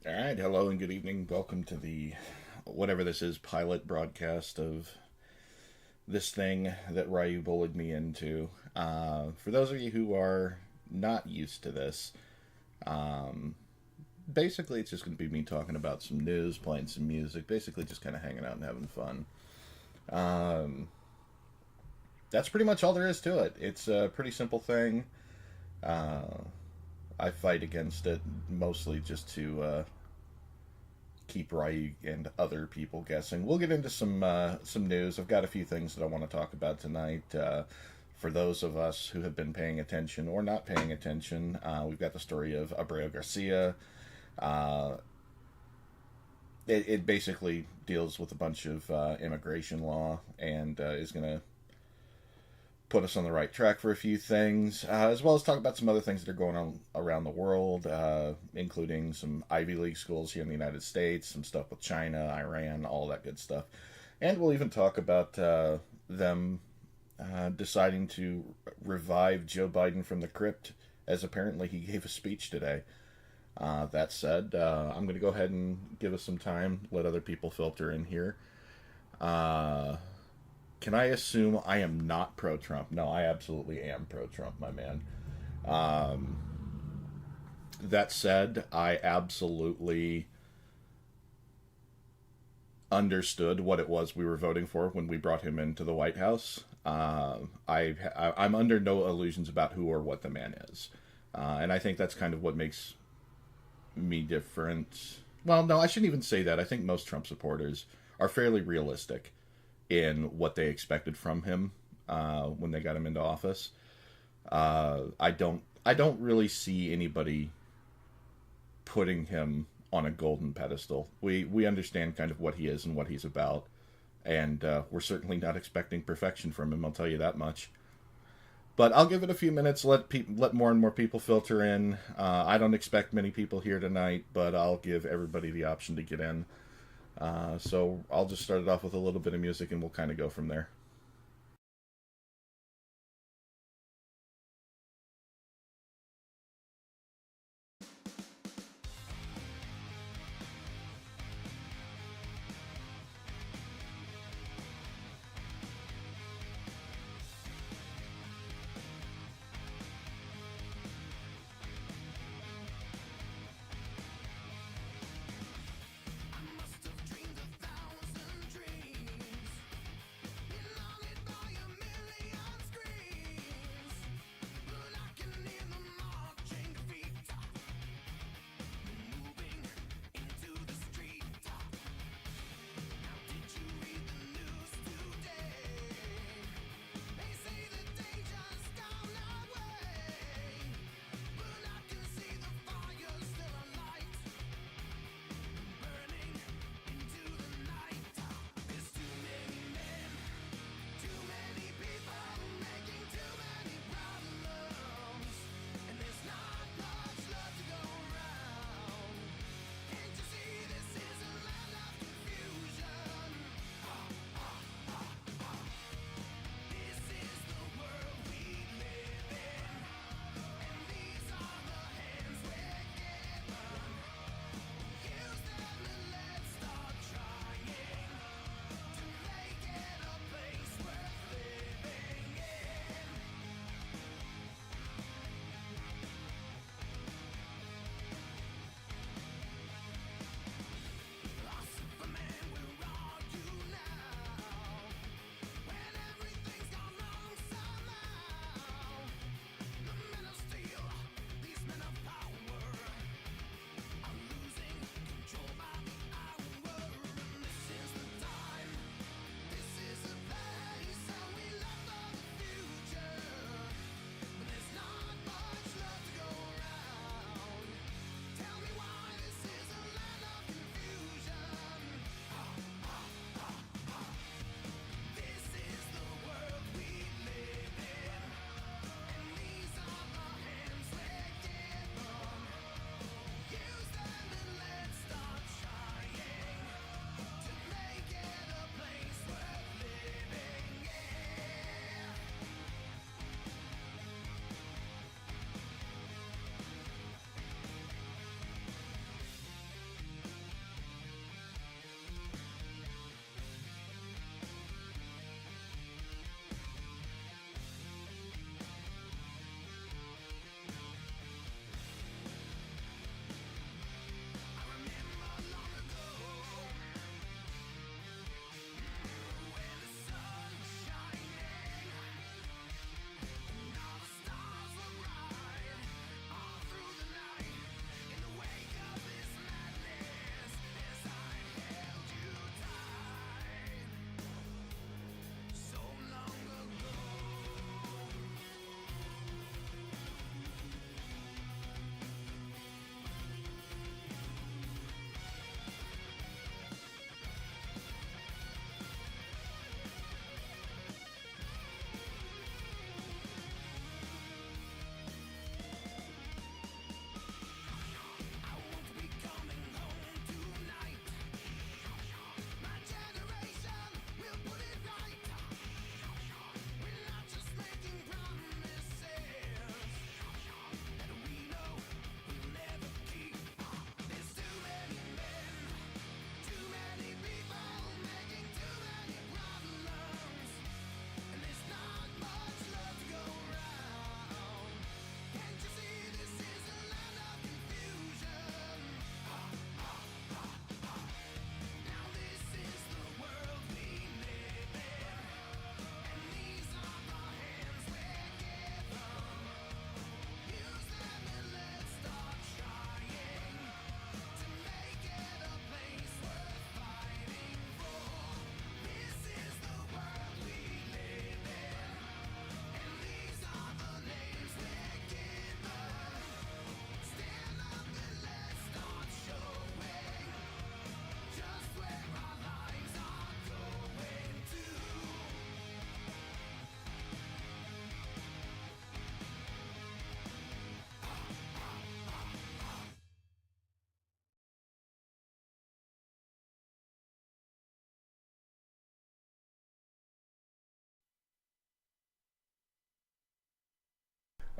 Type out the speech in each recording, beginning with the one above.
All right, hello and good evening. Welcome to the whatever this is pilot broadcast of this thing that Ryu bullied me into. For those of you who are not used to this, um, basically it's just going to be me talking about some news, playing some music, basically just kind of hanging out and having fun. Um, that's pretty much all there is to it. It's a pretty simple thing. Uh, I fight against it mostly just to keep Rai and other people guessing. We'll get into some news. I've got a few things that I want to talk about tonight. For those of us who have been paying attention or not paying attention, we've got the story of Abreu Garcia. Uh, it basically deals with a bunch of immigration law and is going to put us on the right track for a few things, as well as talk about some other things that are going on around the world, including some Ivy League schools here in the United States, some stuff with China, Iran, all that good stuff. And we'll even talk about them deciding to revive Joe Biden from the crypt, as apparently he gave a speech today. That said, I'm going to go ahead and give us some time, let other people filter in here. Uh, can I assume I am not pro Trump? No, I absolutely am pro Trump, my man. Um, that said, I absolutely understood what it was we were voting for when we brought him into the White House. I'm under no illusions about who or what the man is. And I think that's kind of what makes me different. Well, no, I shouldn't even say that. I think most Trump supporters are fairly realistic in what they expected from him when they got him into office. I don't really see anybody putting him on a golden pedestal. We understand kind of what he is and what he's about, and we're certainly not expecting perfection from him. I'll tell you that much. But I'll give it a few minutes. Let more and more people filter in. I don't expect many people here tonight, but I'll give everybody the option to get in. So I'll just start it off with a little bit of music, and we'll kind of go from there.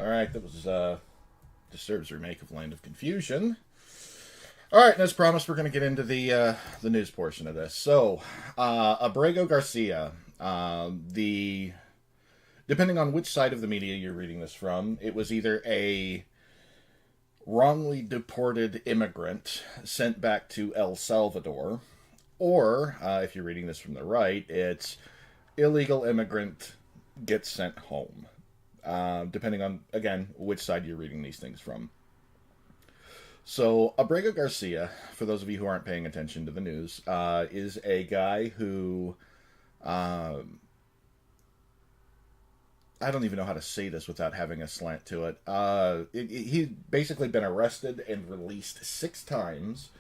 All right, that was Disturbed's remake of Land of Confusion. All right, and as promised, we're going to get into the news portion of this. So, Abrego Garcia, the depending on which side of the media you're reading this from, it was either a wrongly deported immigrant sent back to El Salvador, or if you're reading this from the right, it's illegal immigrant gets sent home. Depending on, again, which side you're reading these things from. So, Abrego Garcia, for those of you who aren't paying attention to the news, is a guy who, I don't even know how to say this without having a slant to it. He's basically been arrested and released 6 times.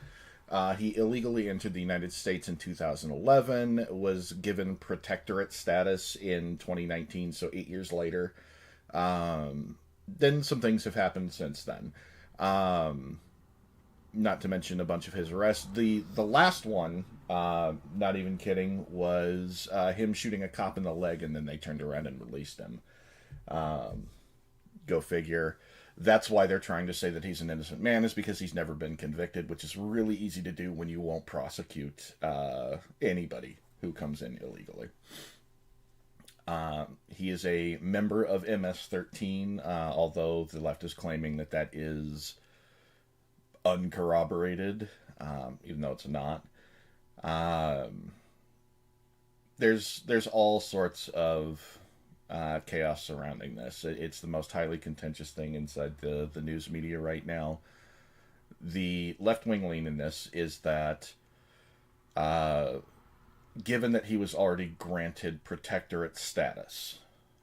He illegally entered the United States in 2011, was given protectorate status in 2019, so 8 years later. Then some things have happened since then. Not to mention a bunch of his arrests. The last one, not even kidding, was him shooting a cop in the leg, and then they turned around and released him. Go figure. That's why they're trying to say that he's an innocent man, is because he's never been convicted, which is really easy to do when you won't prosecute anybody who comes in illegally. He is a member of MS-13, although the left is claiming that that is uncorroborated, even though it's not. There's all sorts of chaos surrounding this. It's the most highly contentious thing inside the news media right now. The left-wing lean in this is that given that he was already granted protectorate status,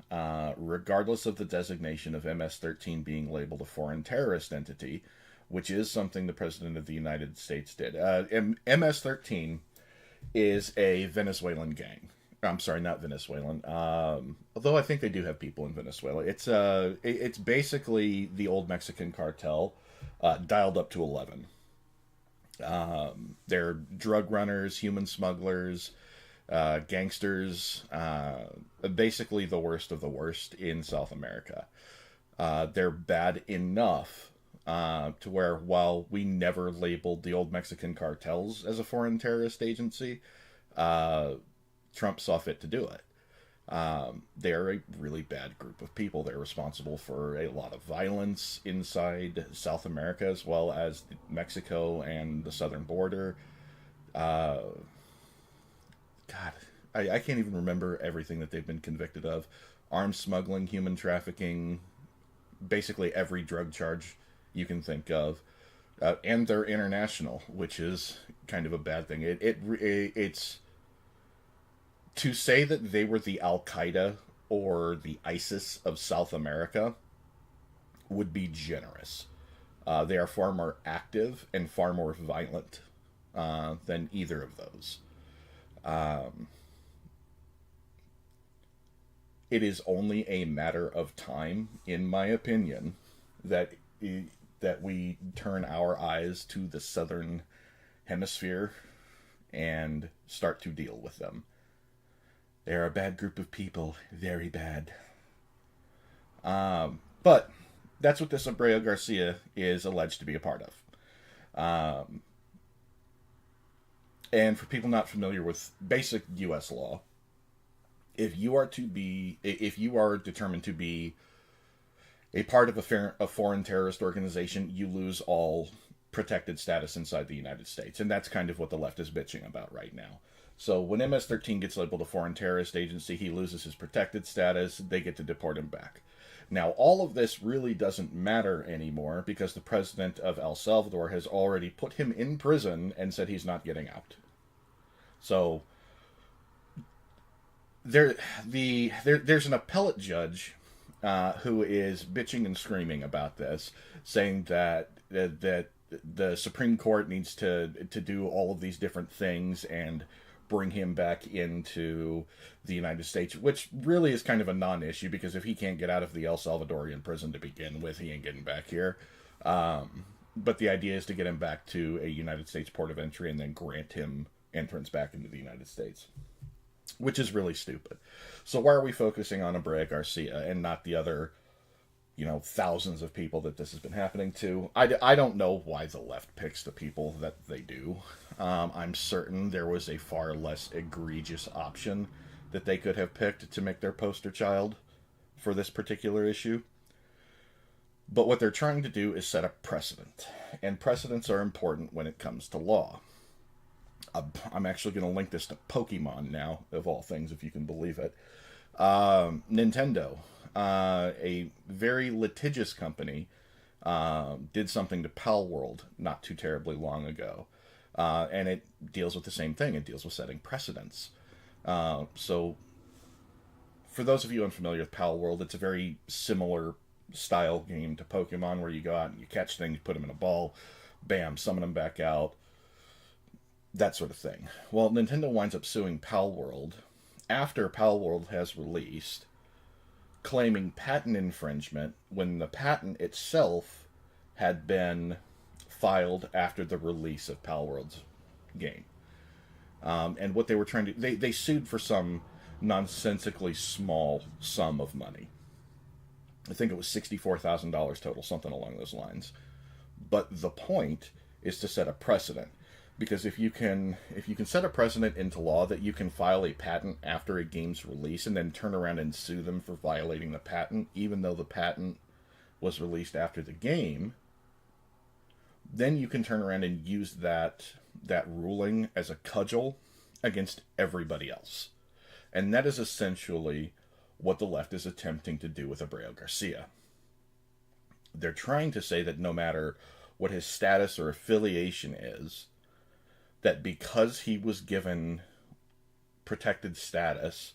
regardless of the designation of MS-13 being labeled a foreign terrorist entity, which is something the President of the United States did. MS-13 is a Venezuelan gang. I'm sorry, not Venezuelan. Although I think they do have people in Venezuela. It's basically the old Mexican cartel dialed up to 11. They're drug runners, human smugglers, gangsters, basically the worst of the worst in South America. They're bad enough to where, while we never labeled the old Mexican cartels as a foreign terrorist agency, Trump saw fit to do it. They're a really bad group of people. They're responsible for a lot of violence inside South America, as well as Mexico and the southern border. God, I can't even remember everything that they've been convicted of. Arms smuggling, human trafficking, basically every drug charge you can think of. And they're international, which is kind of a bad thing. It's to say that they were the Al-Qaeda or the ISIS of South America would be generous. They are far more active and far more violent than either of those. It is only a matter of time, in my opinion, that we turn our eyes to the southern hemisphere and start to deal with them. They're a bad group of people. Very bad. But that's what this Abrego Garcia is alleged to be a part of. And for people not familiar with basic U.S. law, if you are determined to be a part of a foreign terrorist organization, you lose all protected status inside the United States. And that's kind of what the left is bitching about right now. So when MS-13 gets labeled a foreign terrorist agency, he loses his protected status, they get to deport him back. Now, all of this really doesn't matter anymore because the president of El Salvador has already put him in prison and said he's not getting out. So there's an appellate judge who is bitching and screaming about this, saying that the Supreme Court needs to do all of these different things and bring him back into the United States, which really is kind of a non-issue because if he can't get out of the El Salvadorian prison to begin with, he ain't getting back here. But the idea is to get him back to a United States port of entry and then grant him entrance back into the United States, which is really stupid. So why are we focusing on Abrego Garcia and not the other thousands of people that this has been happening to. I don't know why the left picks the people that they do. I'm certain there was a far less egregious option that they could have picked to make their poster child for this particular issue. But what they're trying to do is set a precedent. And precedents are important when it comes to law. I'm actually going to link this to Pokemon now, of all things, if you can believe it. Nintendo, a very litigious company, did something to Palworld not too terribly long ago. And it deals with the same thing. It deals with setting precedents. So, for those of you unfamiliar with Palworld, it's a very similar style game to Pokemon, where you go out and you catch things, you put them in a ball, bam, summon them back out, that sort of thing. Well, Nintendo winds up suing Palworld after Palworld has released, claiming patent infringement when the patent itself had been filed after the release of Palworld's game. And what they were trying to... They sued for some nonsensically small sum of money. I think it was $64,000 total, something along those lines. But the point is to set a precedent. Because if you can set a precedent into law that you can file a patent after a game's release and then turn around and sue them for violating the patent, even though the patent was released after the game, then you can turn around and use that ruling as a cudgel against everybody else. And that is essentially what the left is attempting to do with Abreu Garcia. They're trying to say that no matter what his status or affiliation is, that because he was given protected status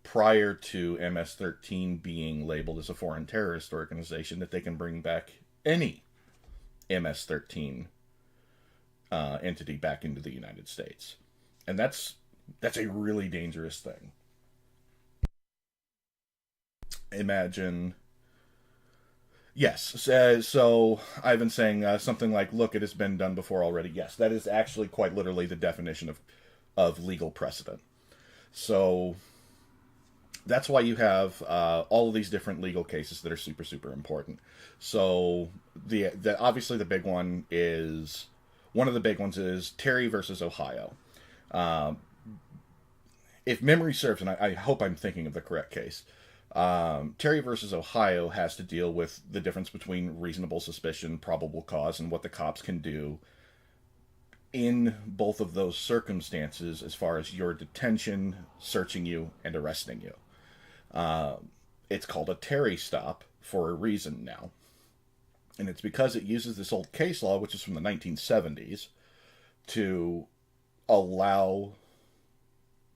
prior to MS-13 being labeled as a foreign terrorist organization, that they can bring back any MS-13 entity back into the United States. And that's a really dangerous thing. Imagine... Yes, so I've been saying something like, look, it has been done before already. Yes, that is actually quite literally the definition of legal precedent. So that's why you have all of these different legal cases that are super, super important. So obviously the big one is, one of the big ones is Terry versus Ohio. If memory serves, and I hope I'm thinking of the correct case, Terry versus Ohio has to deal with the difference between reasonable suspicion, probable cause, and what the cops can do in both of those circumstances as far as your detention, searching you, and arresting you. It's called a Terry stop for a reason now. And it's because it uses this old case law, which is from the 1970s, to allow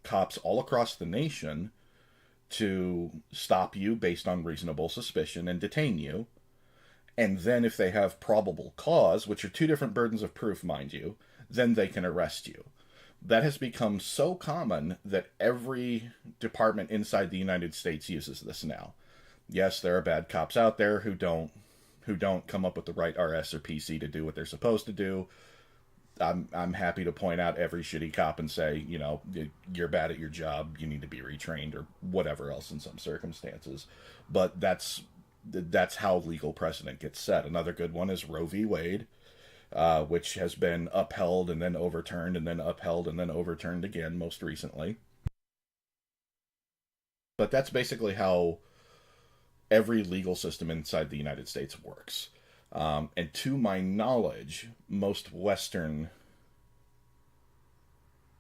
cops all across the nation to stop you based on reasonable suspicion and detain you. And then if they have probable cause, which are two different burdens of proof, mind you, then they can arrest you. That has become so common that every department inside the United States uses this now. Yes, there are bad cops out there who don't come up with the right RS or PC to do what they're supposed to do. I'm happy to point out every shitty cop and say, you're bad at your job, you need to be retrained, or whatever else in some circumstances. But that's how legal precedent gets set. Another good one is Roe v. Wade, which has been upheld and then overturned and then upheld and then overturned again most recently. But that's basically how every legal system inside the United States works. And to my knowledge, most Western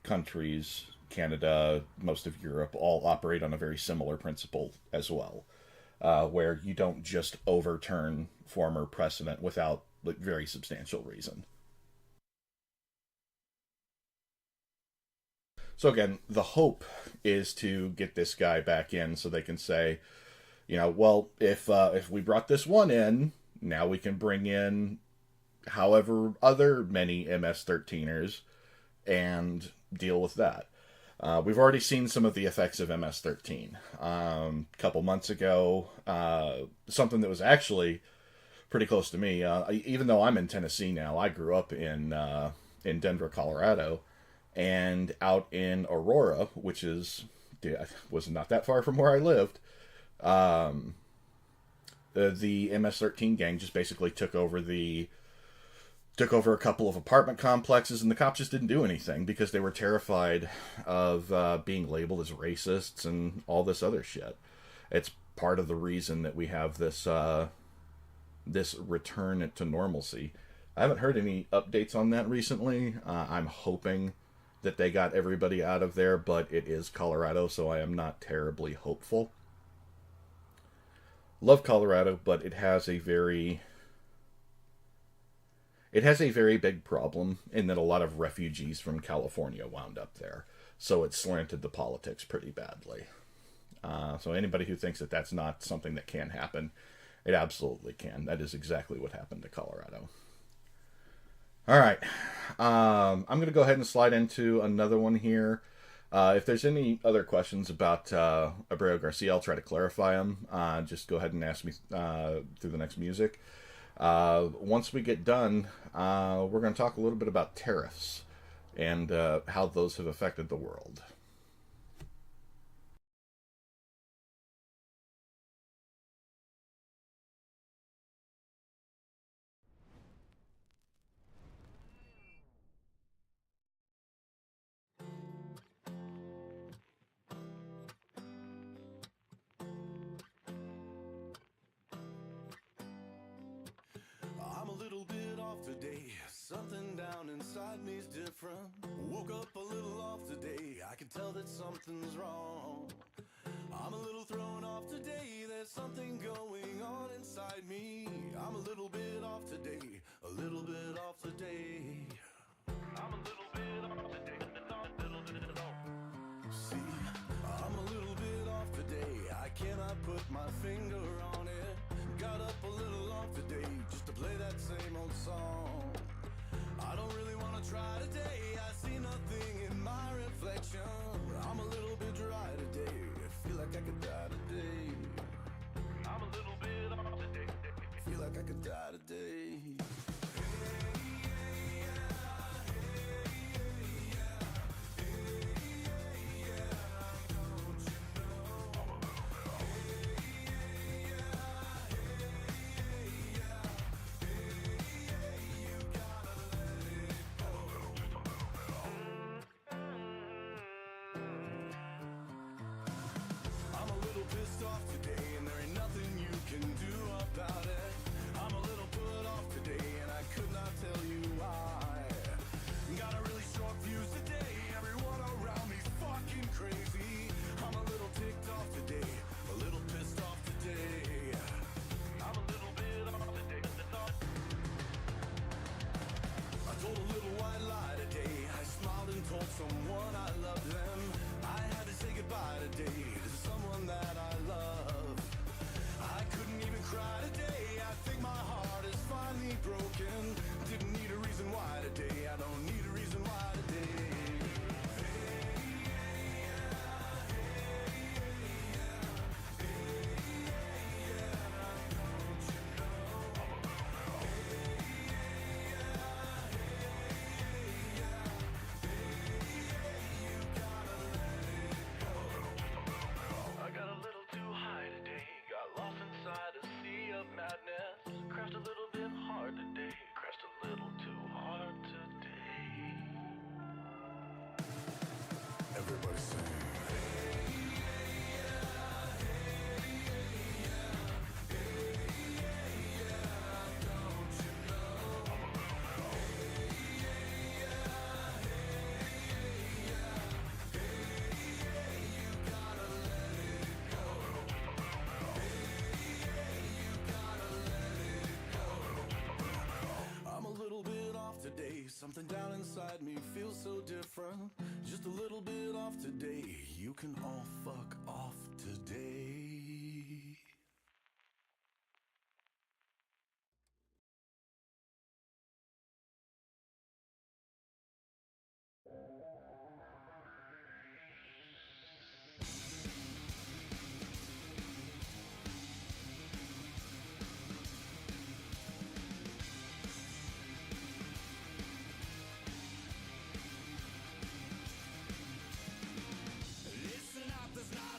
countries, Canada, most of Europe, all operate on a very similar principle as well, where you don't just overturn former precedent without very substantial reason. So again, the hope is to get this guy back in so they can say, well, if we brought this one in, now we can bring in however other many MS-13ers and deal with that. We've already seen some of the effects of MS-13. A couple months ago, something that was actually pretty close to me, even though I'm in Tennessee now, I grew up in Denver, Colorado, and out in Aurora, which was not that far from where I lived. The MS-13 gang just basically took over a couple of apartment complexes, and the cops just didn't do anything because they were terrified of being labeled as racists and all this other shit. It's part of the reason that we have this return to normalcy. I haven't heard any updates on that recently. I'm hoping that they got everybody out of there, but it is Colorado, so I am not terribly hopeful. Love Colorado, but it has a very big problem in that a lot of refugees from California wound up there. So it slanted the politics pretty badly. So anybody who thinks that that's not something that can happen, it absolutely can. That is exactly what happened to Colorado. All right. I'm going to go ahead and slide into another one here. If there's any other questions about Abreu Garcia, I'll try to clarify them. Just go ahead and ask me through the next music. Once we get done, we're going to talk a little bit about tariffs and how those have affected the world. I'm a little bit off today. Something down inside me's different. Woke up a little off today. I can tell that something's wrong. I'm a little thrown off today. There's something going on inside me. I'm a little bit off today. A little bit off today. I'm a little bit off today. Little bit off. See, I'm a little bit off today. I cannot put my finger on it. Got up a little off today just to play that same old song. I don't really want to try today. I see nothing in my reflection. I'm a little bit dry today. I feel like I could die today. I'm a little bit off today. Feel like I could die today. I'm a little pissed off today, and there ain't nothing you can do about it. I'm a little put off today, and I could not tell you why. Got a really short fuse today, everyone around me fucking crazy. I'm a little ticked off today, a little pissed off today. I'm a little bit off today. I told a little white lie today. I smiled and told someone I loved them. I had to say goodbye today to someone that I love. I couldn't even cry today. I think my heart is finally broken. Didn't need a reason why today. I don't need a reason why today. I got a little too high today. Got lost inside a sea of madness. Crashed a little bit hard today. Crashed a little too hard today. Everybody sing. I'm a little bit off today. Something down inside me feels so different. Just a little bit off today. You can all fuck off today. Listen up, there's not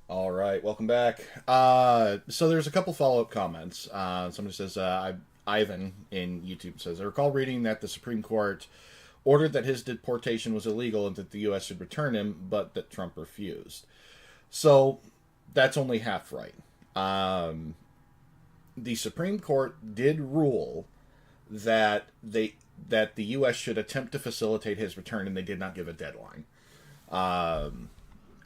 All right, welcome back. So there's a couple follow-up comments. Somebody says, Ivan in YouTube says, I recall reading that the Supreme Court ordered that his deportation was illegal and that the U.S. should return him, but that Trump refused. So that's only half right. The Supreme Court did rule that the U.S. should attempt to facilitate his return, and they did not give a deadline.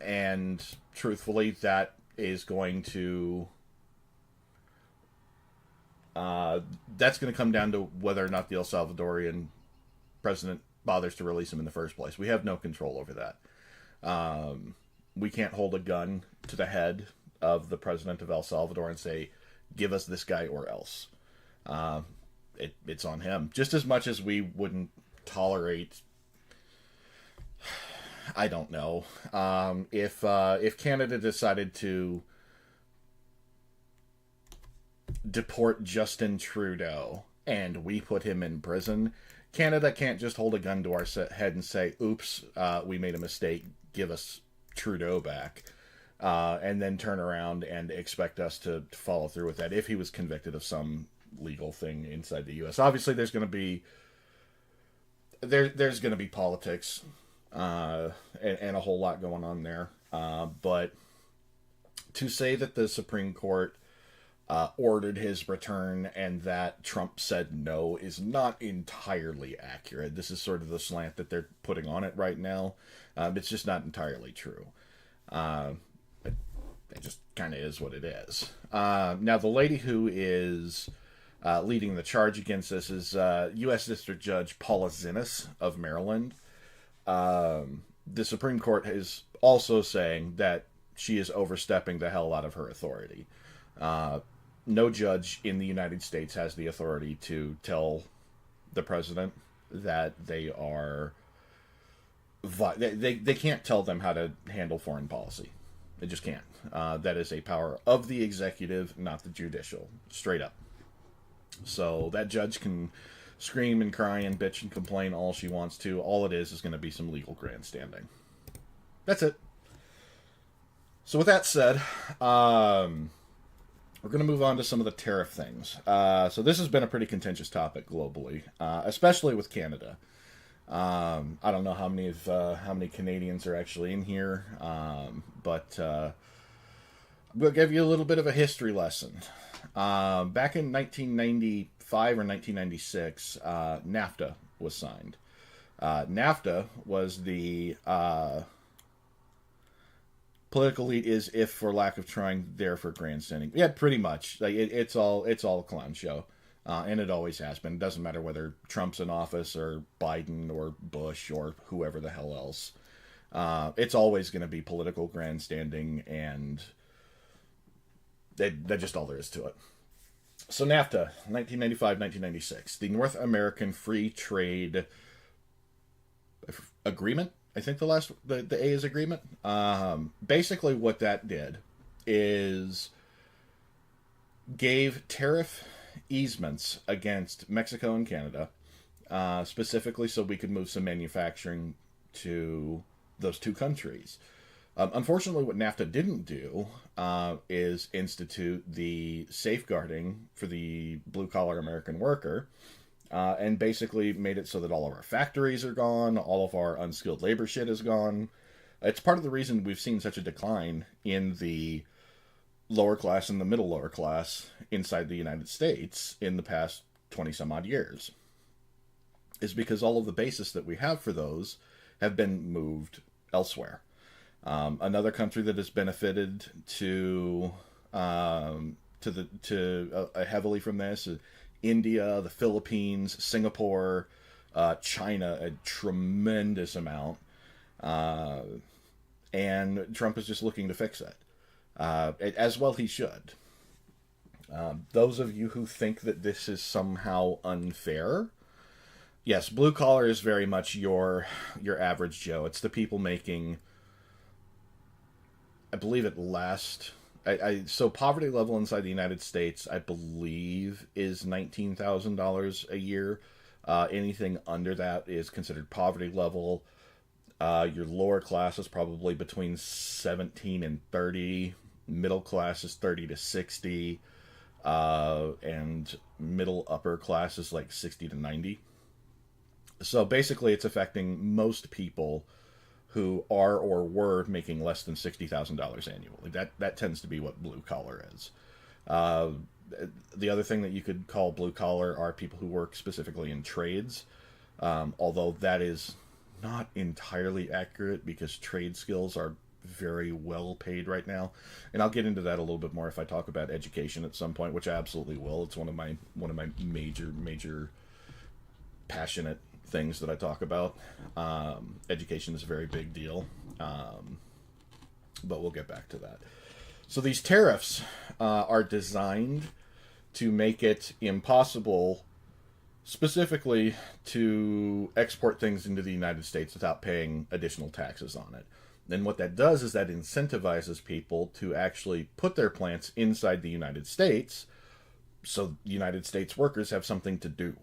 And truthfully, that is going to that's going to come down to whether or not the El Salvadorian president bothers to release him in the first place. We have no control over that. We can't hold a gun to the head of the president of El Salvador and say, "Give us this guy or else." It's on him. Just as much as we wouldn't tolerate, I don't know, if Canada decided to deport Justin Trudeau and we put him in prison, Canada can't just hold a gun to our head and say, "Oops, we made a mistake. Give us Trudeau back," and then turn around and expect us to follow through with that if he was convicted of some legal thing inside the U.S. Obviously, there's going to be there's going to be politics and a whole lot going on there. But to say that the Supreme Court ordered his return and that Trump said no is not entirely accurate. This is sort of the slant that they're putting on it right now. It's just not entirely true. It just kind of is what it is. Now, the lady who is leading the charge against this is U.S. District Judge Paula Zinnes of Maryland. The Supreme Court is also saying that she is overstepping the hell out of her authority. No judge in the United States has the authority to tell the president that they are... They can't tell them how to handle foreign policy. They just can't. That is a power of the executive, not the judicial. Straight up. So that judge can scream and cry and bitch and complain all she wants to. All it is going to be some legal grandstanding. That's it. So with that said, we're going to move on to some of the tariff things. So this has been a pretty contentious topic globally, especially with Canada. I don't know how many Canadians are actually in here, but we'll give you a little bit of a history lesson. Back in 1995 or 1996, NAFTA was signed. NAFTA was the political elite is, if for lack of trying, there for grandstanding. Yeah, pretty much. Like it's all a clown show, and it always has been. It doesn't matter whether Trump's in office or Biden or Bush or whoever the hell else. It's always going to be political grandstanding, and that's just all there is to it. So NAFTA, 1995-1996, the North American Free Trade Agreement. I think the A is agreement. Basically what that did is gave tariff easements against Mexico and Canada, specifically so we could move some manufacturing to those two countries. Unfortunately, what NAFTA didn't do is institute the safeguarding for the blue-collar American worker, and basically made it so that all of our factories are gone, all of our unskilled labor shit is gone. It's part of the reason we've seen such a decline in the lower class and the middle lower class inside the United States in the past 20-some-odd years, is because all of the basis that we have for those have been moved elsewhere. Another country that has benefited heavily from this is India, the Philippines, Singapore, China, a tremendous amount. And Trump is just looking to fix it. As well he should. Those of you who think that this is somehow unfair, yes, blue collar is very much your average Joe. It's the people making, I believe at last... so poverty level inside the United States, I believe, is $19,000 a year. Anything under that is considered poverty level. Your lower class is probably between 17 and 30. Middle class is 30 to 60. And middle upper class is like 60 to 90. So basically, it's affecting most people who are or were making less than $60,000 annually. That tends to be what blue collar is. Uh, the other thing that you could call blue collar are people who work specifically in trades, although that is not entirely accurate because trade skills are very well paid right now, and I'll get into that a little bit more if I talk about education at some point, which I absolutely will. It's one of my major passionate things that I talk about. Education is a very big deal, but we'll get back to that. So these tariffs are designed to make it impossible specifically to export things into the United States without paying additional taxes on it. And what that does is that incentivizes people to actually put their plants inside the United States so United States workers have something to do.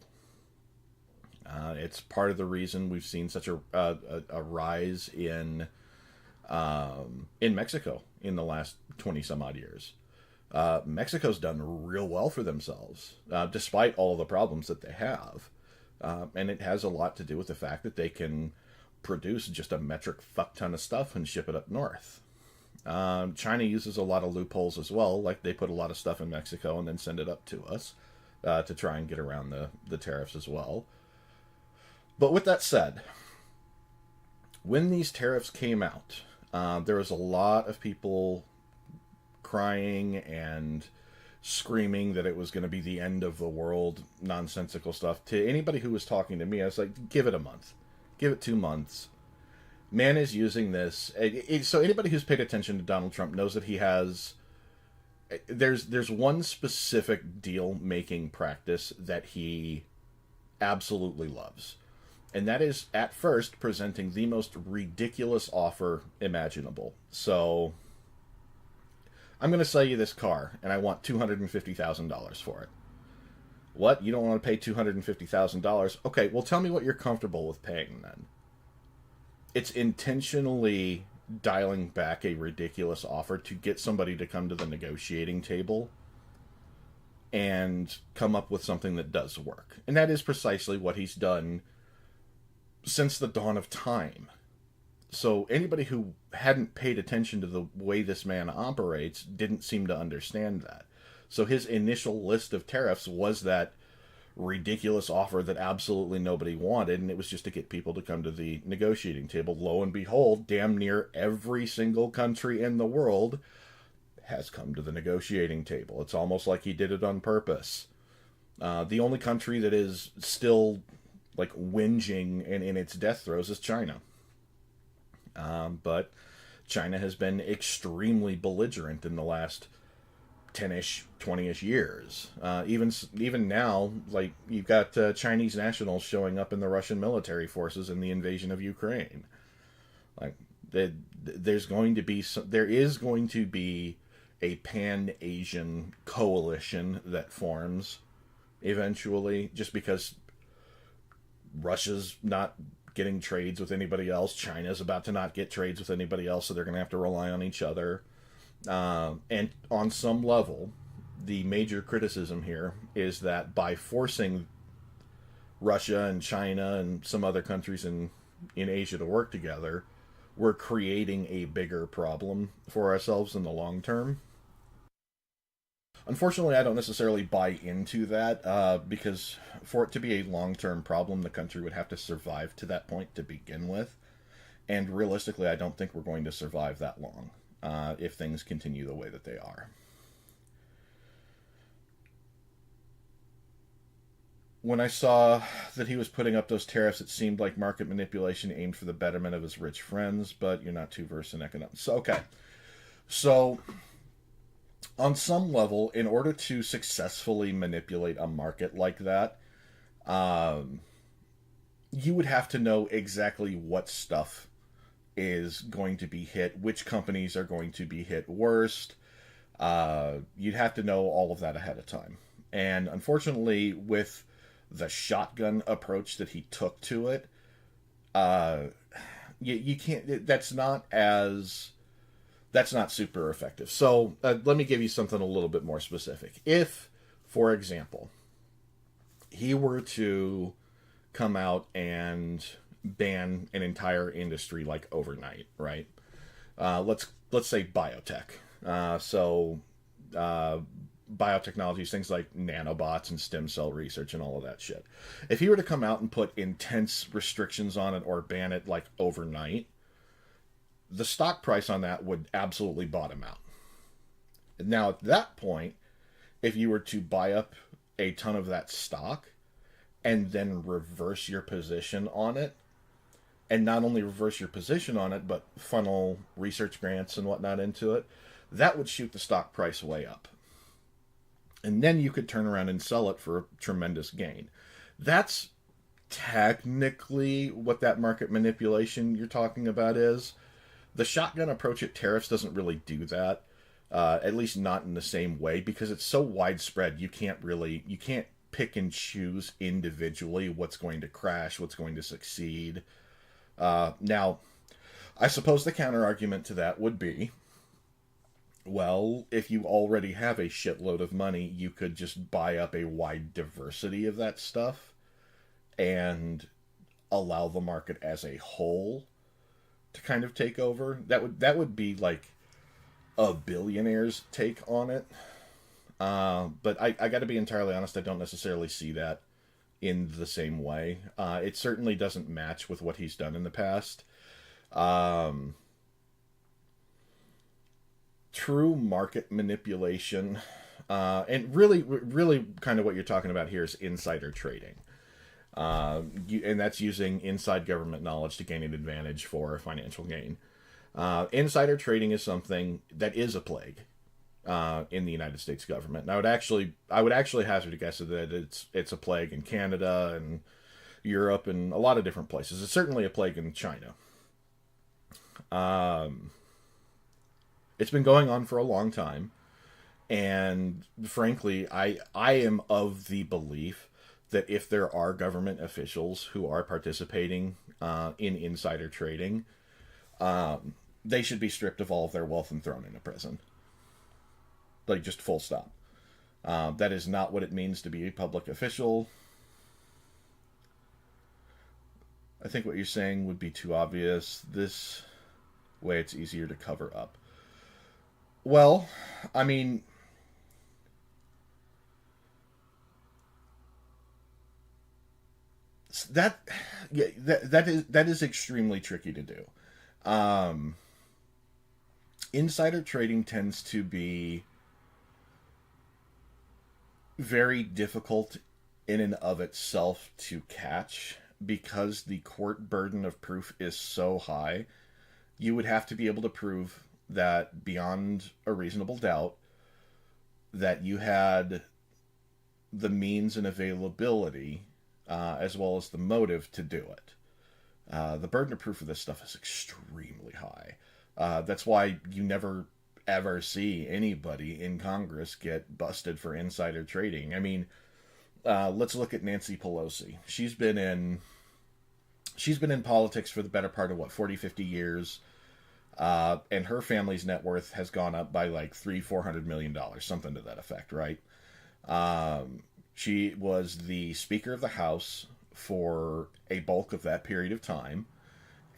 It's part of the reason we've seen such a rise in Mexico in the last 20 some odd years. Mexico's done real well for themselves, despite all of the problems that they have. And it has a lot to do with the fact that they can produce just a metric fuck ton of stuff and ship it up north. China uses a lot of loopholes as well, like they put a lot of stuff in Mexico and then send it up to us to try and get around the tariffs as well. But with that said, when these tariffs came out, there was a lot of people crying and screaming that it was going to be the end of the world, nonsensical stuff. To anybody who was talking to me, I was like, give it a month. Give it 2 months. Man is using this. So anybody who's paid attention to Donald Trump knows that he has... There's one specific deal-making practice that he absolutely loves. And that is, at first, presenting the most ridiculous offer imaginable. So, I'm going to sell you this car, and I want $250,000 for it. What? You don't want to pay $250,000? Okay, well, tell me what you're comfortable with paying then. It's intentionally dialing back a ridiculous offer to get somebody to come to the negotiating table and come up with something that does work. And that is precisely what he's done since the dawn of time. So anybody who hadn't paid attention to the way this man operates didn't seem to understand that. So his initial list of tariffs was that ridiculous offer that absolutely nobody wanted, and it was just to get people to come to the negotiating table. Lo and behold, damn near every single country in the world has come to the negotiating table. It's almost like he did it on purpose. The only country that is still like whinging and in its death throes is China. But China has been extremely belligerent in the last 10-ish, 20-ish years. Even now, like, you've got Chinese nationals showing up in the Russian military forces in the invasion of Ukraine. Like, there is going to be a pan-Asian coalition that forms eventually, just because Russia's not getting trades with anybody else. China's about to not get trades with anybody else, so they're going to have to rely on each other. And on some level, the major criticism here is that by forcing Russia and China and some other countries in Asia to work together, we're creating a bigger problem for ourselves in the long term. Unfortunately, I don't necessarily buy into that, because for it to be a long-term problem, the country would have to survive to that point to begin with. And realistically, I don't think we're going to survive that long if things continue the way that they are. When I saw that he was putting up those tariffs, it seemed like market manipulation aimed for the betterment of his rich friends, but you're not too versed in economics. So, on some level, in order to successfully manipulate a market like that, you would have to know exactly what stuff is going to be hit, which companies are going to be hit worst. You'd have to know all of that ahead of time. And unfortunately, with the shotgun approach that he took to it, You can't. That's not super effective. So let me give you something a little bit more specific. If, for example, he were to come out and ban an entire industry like overnight, right? Let's say biotech. Biotechnologies, things like nanobots and stem cell research and all of that shit. If he were to come out and put intense restrictions on it or ban it like overnight, the stock price on that would absolutely bottom out. Now, at that point, if you were to buy up a ton of that stock and then reverse your position on it, and not only reverse your position on it, but funnel research grants and whatnot into it, that would shoot the stock price way up. And then you could turn around and sell it for a tremendous gain. That's technically what that market manipulation you're talking about is. The shotgun approach at tariffs doesn't really do that, at least not in the same way, because it's so widespread. You can't pick and choose individually what's going to crash, what's going to succeed. Now, I suppose the counter argument to that would be, well, if you already have a shitload of money, you could just buy up a wide diversity of that stuff and allow the market as a whole to kind of take over. That would be like a billionaire's take on it. But I got to be entirely honest, I don't necessarily see that in the same way. It certainly doesn't match with what he's done in the past. True market manipulation, and really kind of what you're talking about here is insider trading. And that's using inside government knowledge to gain an advantage for financial gain. Insider trading is something that is a plague in the United States government. And I would actually hazard a guess that it's a plague in Canada and Europe and a lot of different places. It's certainly a plague in China. It's been going on for a long time, and frankly, I am of the belief that if there are government officials who are participating in insider trading, they should be stripped of all of their wealth and thrown into prison. Like, just full stop. That is not what it means to be a public official. I think what you're saying would be too obvious. This way it's easier to cover up. Well, I mean, that is extremely tricky to do. Insider trading tends to be very difficult in and of itself to catch because the court burden of proof is so high. You would have to be able to prove that beyond a reasonable doubt that you had the means and availability as well as the motive to do it. The burden of proof for this stuff is extremely high. That's why you never ever see anybody in Congress get busted for insider trading. I mean, let's look at Nancy Pelosi. She's been in politics for the better part of 40, 50 years. And her family's net worth has gone up by like $400 million, something to that effect, right? She was the Speaker of the House for a bulk of that period of time.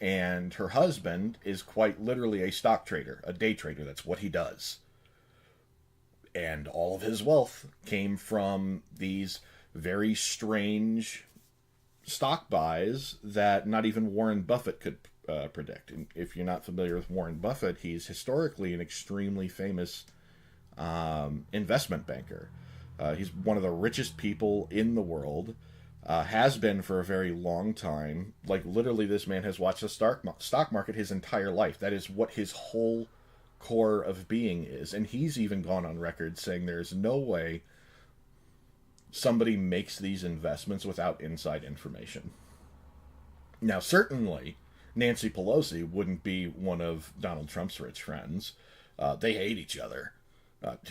And her husband is quite literally a stock trader, a day trader. That's what he does. And all of his wealth came from these very strange stock buys that not even Warren Buffett could predict. And if you're not familiar with Warren Buffett, he's historically an extremely famous investment banker. He's one of the richest people in the world. Has been for a very long time. Like, literally, this man has watched the stock market his entire life. That is what his whole core of being is. And he's even gone on record saying there's no way somebody makes these investments without inside information. Now, certainly, Nancy Pelosi wouldn't be one of Donald Trump's rich friends. They hate each other.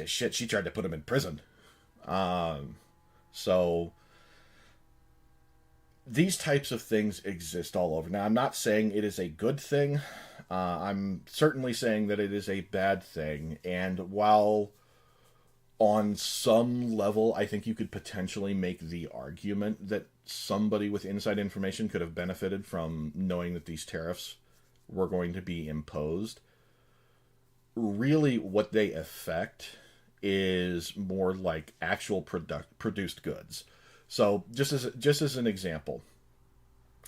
Shit, she tried to put him in prison. So these types of things exist all over. Now, I'm not saying it is a good thing. I'm certainly saying that it is a bad thing. And while on some level, I think you could potentially make the argument that somebody with inside information could have benefited from knowing that these tariffs were going to be imposed. Really, what they affect is more like actual produced goods. So, just as an example,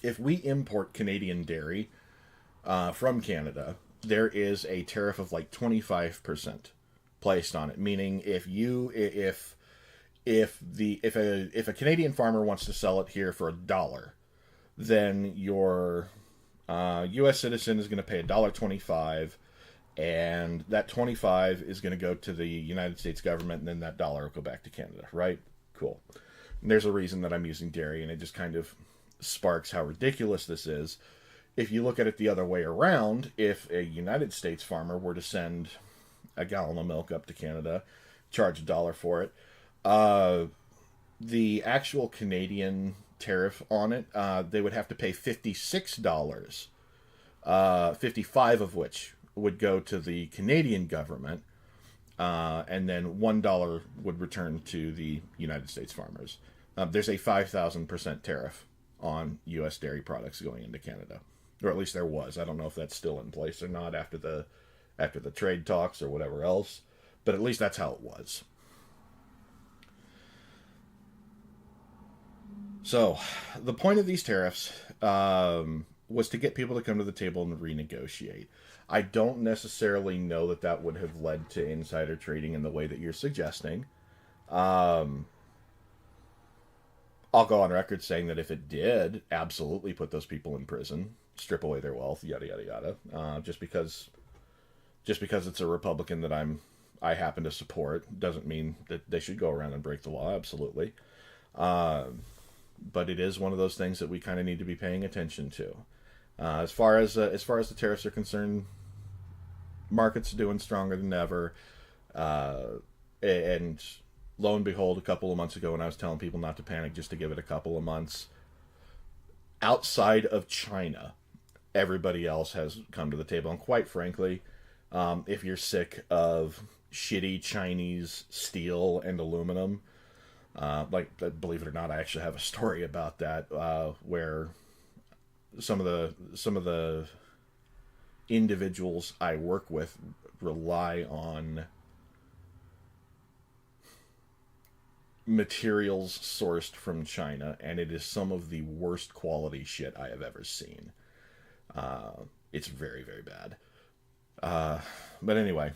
if we import Canadian dairy from Canada, there is a tariff of like 25% placed on it. Meaning, if a Canadian farmer wants to sell it here for $1, then your U.S. citizen is going to pay $1.25, and that 25 is going to go to the United States government, and then that dollar will go back to Canada. Right? Cool. And there's a reason that I'm using dairy, and it just kind of sparks how ridiculous this is. If you look at it the other way around, if a United States farmer were to send a gallon of milk up to Canada, charge $1 for it, the actual Canadian tariff on it, they would have to pay $56, 55 of which would go to the Canadian government, and then $1 would return to the United States farmers. There's a 5,000% tariff on U.S. dairy products going into Canada, or at least there was. I don't know if that's still in place or not after the trade talks or whatever else, but at least that's how it was. So, the point of these tariffs was to get people to come to the table and renegotiate. I don't necessarily know that that would have led to insider trading in the way that you're suggesting. I'll go on record saying that if it did, absolutely put those people in prison, strip away their wealth, yada yada yada. Just because it's a Republican that I happen to support doesn't mean that they should go around and break the law. Absolutely. But it is one of those things that we kind of need to be paying attention to. As far as the tariffs are concerned, markets are doing stronger than ever. And lo and behold, a couple of months ago, when I was telling people not to panic, just to give it a couple of months, outside of China, everybody else has come to the table. And quite frankly, if you're sick of shitty Chinese steel and aluminum, believe it or not, I actually have a story about that, where some of the individuals I work with rely on materials sourced from China, and it is some of the worst quality shit I have ever seen. It's very, very bad. But anyway,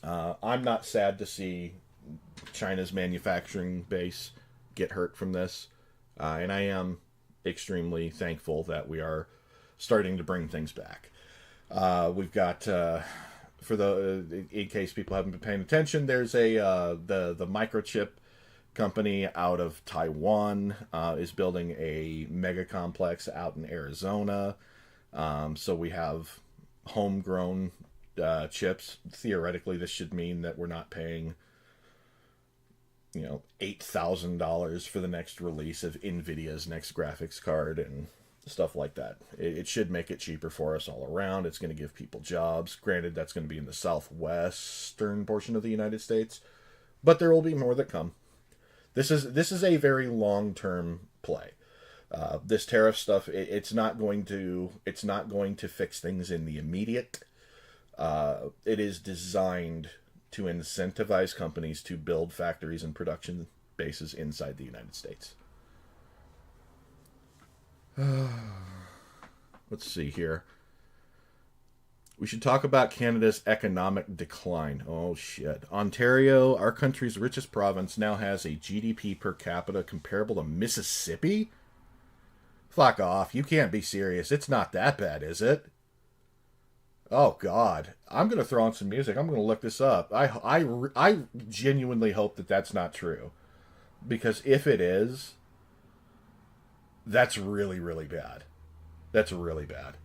I'm not sad to see China's manufacturing base get hurt from this, and I am extremely thankful that we are starting to bring things back. We've got, in case people haven't been paying attention, there's the microchip company out of Taiwan is building a mega complex out in Arizona. So we have homegrown chips. Theoretically, this should mean that we're not paying $8,000 for the next release of NVIDIA's next graphics card and stuff like that. It should make it cheaper for us all around. It's going to give people jobs. Granted, that's going to be in the southwestern portion of the United States, but there will be more that come. This is a very long-term play. This tariff stuff, it's not going to fix things in the immediate. It is designed to incentivize companies to build factories and production bases inside the United States. Let's see here. We should talk about Canada's economic decline. Oh, shit. Ontario, our country's richest province, now has a GDP per capita comparable to Mississippi? Fuck off. You can't be serious. It's not that bad, is it? Oh, God. I'm going to throw on some music. I'm going to look this up. I genuinely hope that that's not true. Because if it is, that's really, really bad. That's really bad.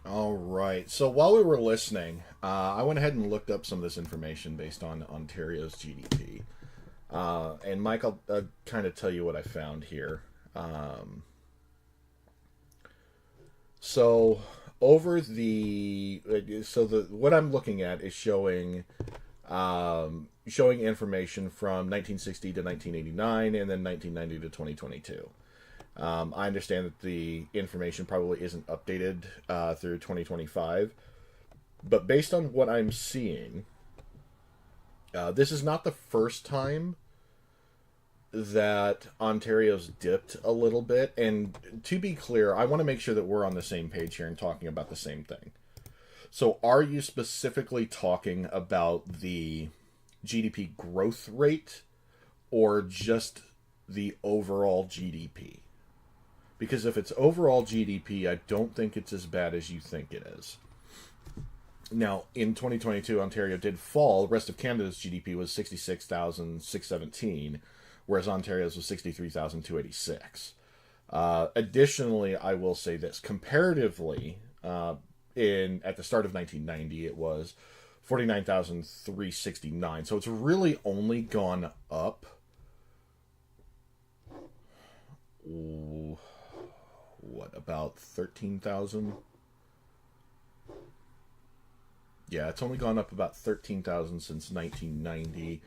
All right. So while we were listening, I went ahead and looked up some of this information based on Ontario's GDP. And Mike, I'll kind of tell you what I found here. Um, so over the so the what I'm looking at is showing information from 1960 to 1989 and then 1990 to 2022. I understand that the information probably isn't updated through 2025, but based on what I'm seeing, this is not the first time that Ontario's dipped a little bit. And to be clear, I want to make sure that we're on the same page here and talking about the same thing. So, are you specifically talking about the GDP growth rate or just the overall GDP? Because if it's overall GDP, I don't think it's as bad as you think it is. Now, in 2022, Ontario did fall. The rest of Canada's GDP was 66,617, whereas Ontario's was 63,286. Additionally, I will say this. Comparatively, in at the start of 1990, it was 49,369. So it's really only gone up. What, about 13,000? Yeah, it's only gone up about 13,000 since 1990,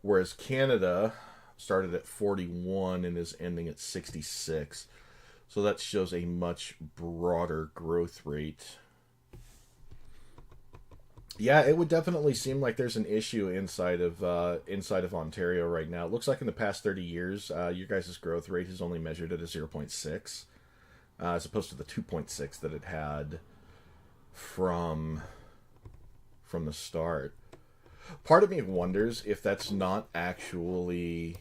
whereas Canada started at 41 and is ending at 66. So that shows a much broader growth rate. Yeah, it would definitely seem like there's an issue inside of Ontario right now. It looks like in the past 30 years, your guys' growth rate is only measured at a 0.6, as opposed to the 2.6 that it had from the start. Part of me wonders if that's not actually,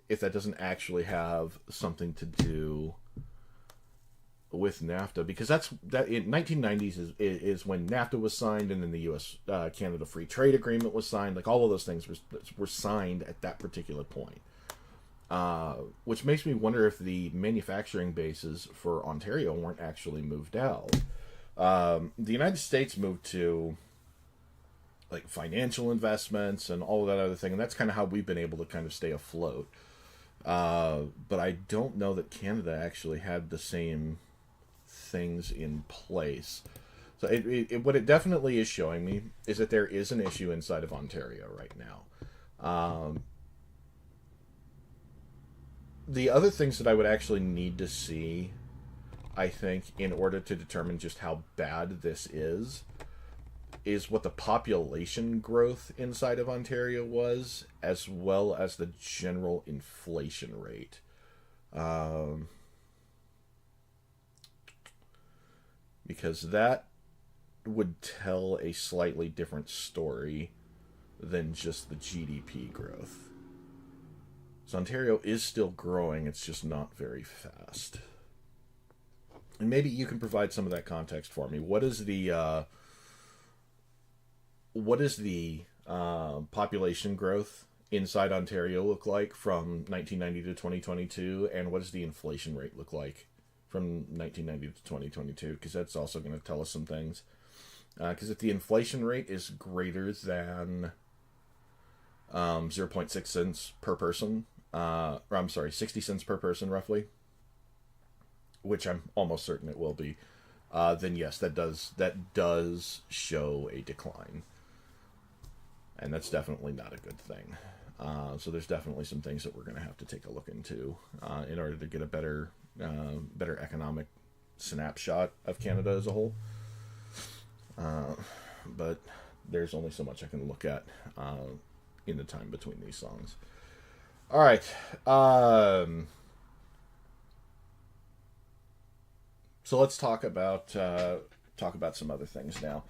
if that doesn't actually have something to do with NAFTA, because that in 1990s is when NAFTA was signed, and then the U.S. Canada Free Trade Agreement was signed. Like, all of those things were signed at that particular point, which makes me wonder if the manufacturing bases for Ontario weren't actually moved out. The United States moved to like financial investments and all of that other thing, and that's kind of how we've been able to kind of stay afloat. But I don't know that Canada actually had the same things in place. So what it definitely is showing me is that there is an issue inside of Ontario right now. The other things that I would actually need to see, I think, in order to determine just how bad this is what the population growth inside of Ontario was, as well as the general inflation rate. Because that would tell a slightly different story than just the GDP growth. So Ontario is still growing, it's just not very fast. And maybe you can provide some of that context for me. What is the population growth inside Ontario look like from 1990 to 2022, and what does the inflation rate look like from 1990 to 2022? Because that's also going to tell us some things. Because if the inflation rate is greater than 0.6 cents per person, or I'm sorry, 60 cents per person roughly, which I'm almost certain it will be, then yes, that does show a decline. And that's definitely not a good thing. So there's definitely some things that we're going to have to take a look into in order to get a better economic snapshot of Canada as a whole. But there's only so much I can look at in the time between these songs. All right. So let's talk about some other things now.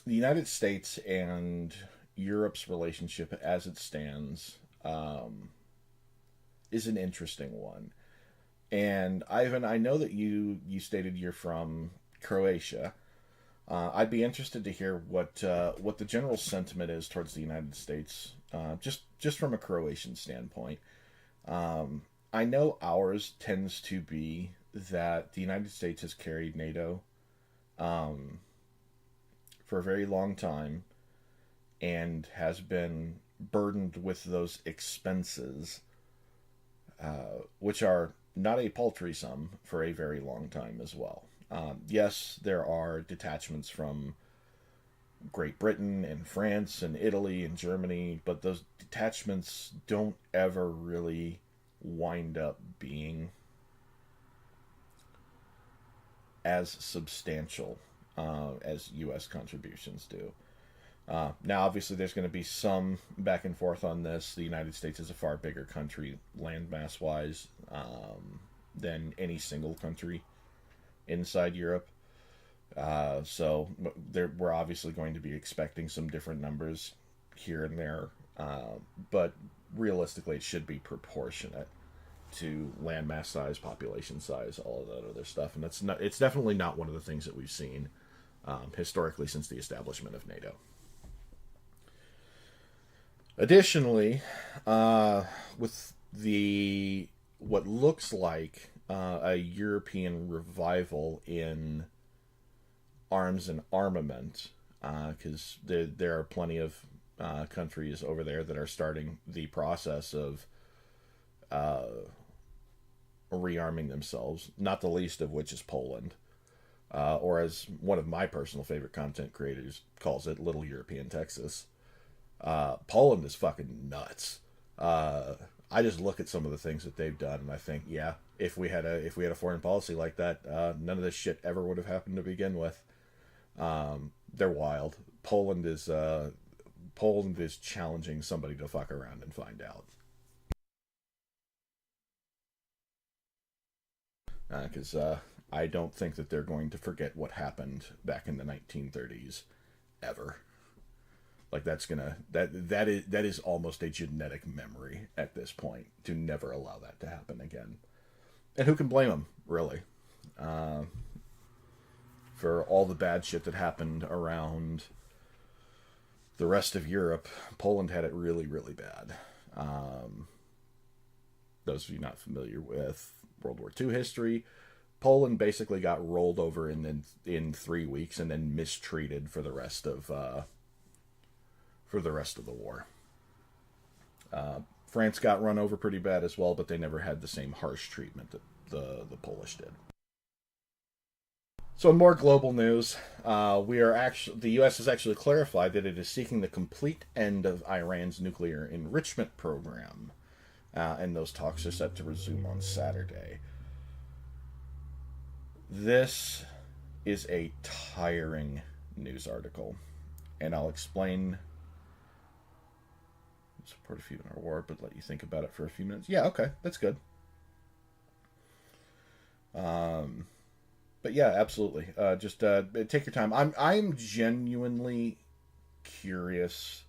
The United States and Europe's relationship as it stands is an interesting one. And Ivan, I know that you stated you're from Croatia. I'd be interested to hear what the general sentiment is towards the United States, just from a Croatian standpoint. I know ours tends to be that the United States has carried NATO um, for a very long time and has been burdened with those expenses, which are not a paltry sum for a very long time as well. Yes, there are detachments from Great Britain and France and Italy and Germany, but those detachments don't ever really wind up being as substantial as U.S. contributions do. Now, obviously, there's going to be some back and forth on this. The United States is a far bigger country, landmass wise, than any single country inside Europe. So we're obviously going to be expecting some different numbers here and there, but realistically, it should be proportionate to landmass size, population size, all of that other stuff, and that's not. It's definitely not one of the things that we've seen historically since the establishment of NATO. Additionally, with the what looks like a European revival in arms and armament, because there are plenty of countries over there that are starting the process of rearming themselves, not the least of which is Poland, or as one of my personal favorite content creators calls it, Little European Texas. Poland is fucking nuts. I just look at some of the things that they've done, and I think, yeah, if we had a foreign policy like that, none of this shit ever would have happened to begin with. They're wild. Poland is challenging somebody to fuck around and find out. Because I don't think that they're going to forget what happened back in the 1930s, ever. Like that is almost a genetic memory at this point to never allow that to happen again. And who can blame them, really? For all the bad shit that happened around the rest of Europe, Poland had it really, really bad. Those of you not familiar with World War II history, Poland basically got rolled over in 3 weeks and then mistreated for the rest of the war. France got run over pretty bad as well, but they never had the same harsh treatment that the Polish did. So in more global news, the U.S. has actually clarified that it is seeking the complete end of Iran's nuclear enrichment program, and those talks are set to resume on Saturday. This is a tiring news article, and I'll explain. Support a few in our war, but let you think about it for a few minutes. Yeah, okay, that's good. But yeah, absolutely. Just take your time. I'm genuinely curious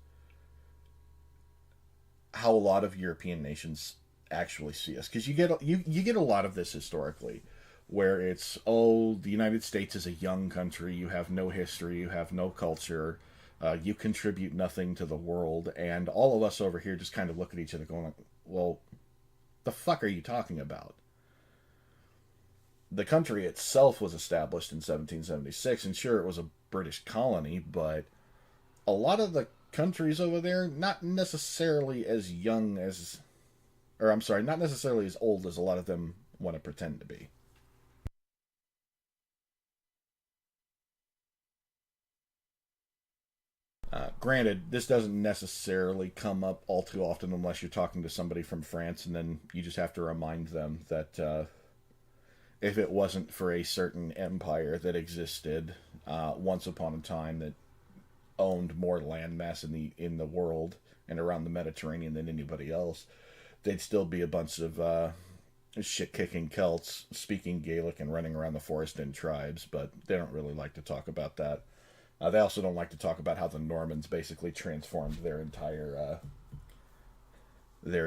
how a lot of European nations actually see us, because you get a lot of this historically, where it's, oh, the United States is a young country, you have no history, you have no culture, you contribute nothing to the world, and all of us over here just kind of look at each other going, well, the fuck are you talking about? The country itself was established in 1776, and sure, it was a British colony, but a lot of the countries over there, not necessarily as young as, or I'm sorry, not necessarily as old as a lot of them want to pretend to be. Granted, this doesn't necessarily come up all too often unless you're talking to somebody from France, and then you just have to remind them that if it wasn't for a certain empire that existed once upon a time that owned more landmass in the world and around the Mediterranean than anybody else, they'd still be a bunch of shit-kicking Celts speaking Gaelic and running around the forest in tribes, but they don't really like to talk about that. They also don't like to talk about how the Normans basically transformed their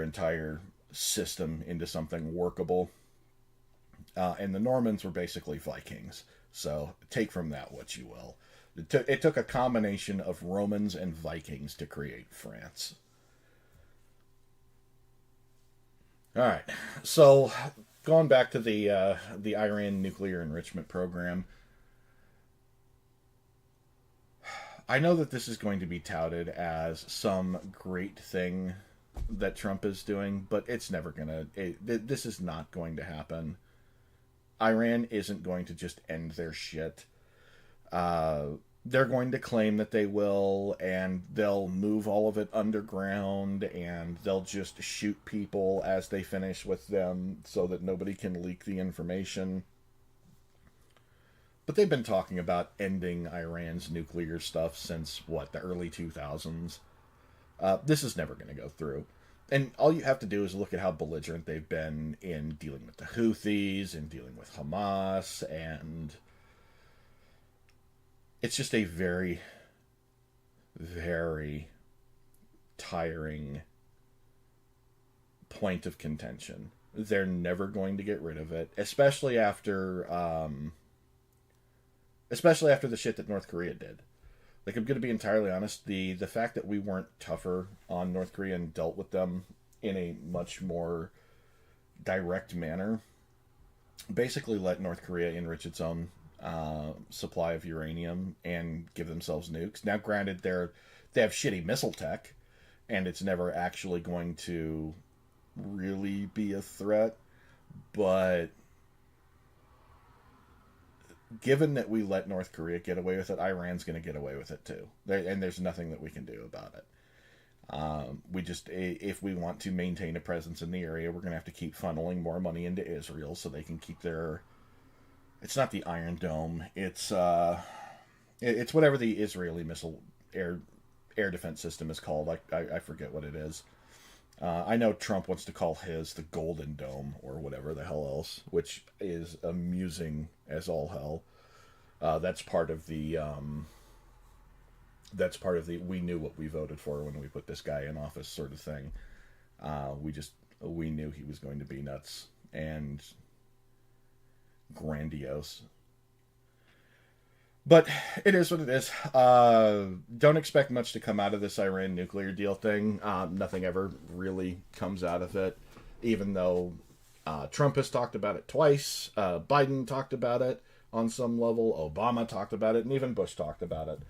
entire system into something workable. And the Normans were basically Vikings, so take from that what you will. It took a combination of Romans and Vikings to create France. All right. So, going back to the Iran nuclear enrichment program, I know that this is going to be touted as some great thing that Trump is doing, but it's never gonna. This is not going to happen. Iran isn't going to just end their shit. They're going to claim that they will, and they'll move all of it underground, and they'll just shoot people as they finish with them so that nobody can leak the information. But they've been talking about ending Iran's nuclear stuff since, what, the early 2000s. This is never going to go through. And all you have to do is look at how belligerent they've been in dealing with the Houthis and dealing with Hamas, and it's just a very, very tiring point of contention. They're never going to get rid of it, especially after the shit that North Korea did. Like, I'm going to be entirely honest, the fact that we weren't tougher on North Korea and dealt with them in a much more direct manner basically let North Korea enrich its own supply of uranium and give themselves nukes. Now, granted, they have shitty missile tech, and it's never actually going to really be a threat, but given that we let North Korea get away with it, Iran's going to get away with it too. And there's nothing that we can do about it. If we want to maintain a presence in the area, we're going to have to keep funneling more money into Israel so they can keep their... It's not the Iron Dome. It's whatever the Israeli missile air defense system is called. I forget what it is. I know Trump wants to call his the Golden Dome or whatever the hell else, which is amusing as all hell. That's part of the we knew what we voted for when we put this guy in office sort of thing. We knew he was going to be nuts and grandiose. But it is what it is. Don't expect much to come out of this Iran nuclear deal thing. Nothing ever really comes out of it, even though Trump has talked about it twice. Biden talked about it on some level. Obama talked about it, and even Bush talked about it.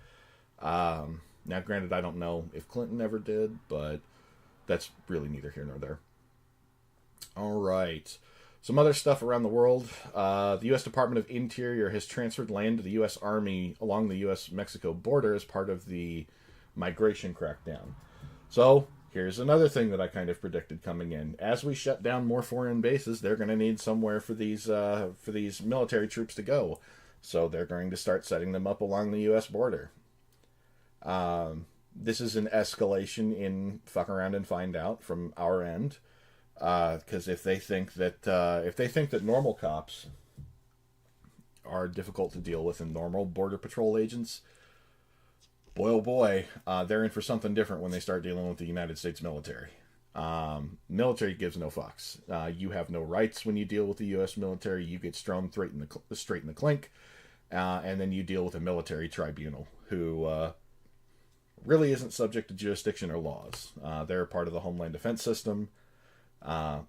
Now, granted, I don't know if Clinton ever did, but that's really neither here nor there. All right. Some other stuff around the world. The U.S. Department of Interior has transferred land to the U.S. Army along the U.S.-Mexico border as part of the migration crackdown. So, here's another thing that I kind of predicted coming in. As we shut down more foreign bases, they're going to need somewhere for these military troops to go. So they're going to start setting them up along the U.S. border. This is an escalation in fuck around and find out from our end. Because if they think that normal cops are difficult to deal with and normal border patrol agents, boy oh boy, they're in for something different when they start dealing with the United States military. Military gives no fucks. You have no rights when you deal with the U.S. military. You get straight in the clink, and then you deal with a military tribunal who really isn't subject to jurisdiction or laws. They're part of the Homeland Defense system.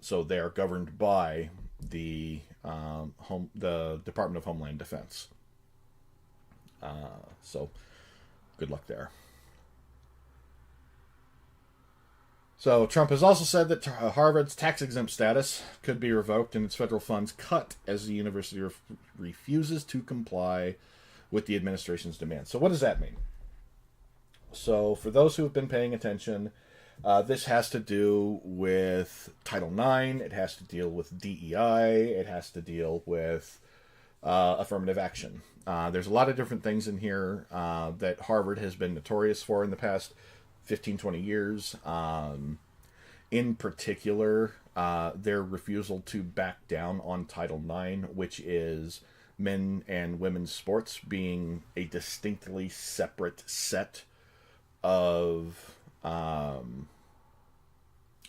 So they are governed by the Department of Homeland Defense. So good luck there. So Trump has also said that Harvard's tax-exempt status could be revoked and its federal funds cut as the university refuses to comply with the administration's demands. So what does that mean? So for those who have been paying attention, this has to do with Title IX, it has to deal with DEI, it has to deal with affirmative action. There's a lot of different things in here that Harvard has been notorious for in the past 15, 20 years. In particular, their refusal to back down on Title IX, which is men and women's sports being a distinctly separate set of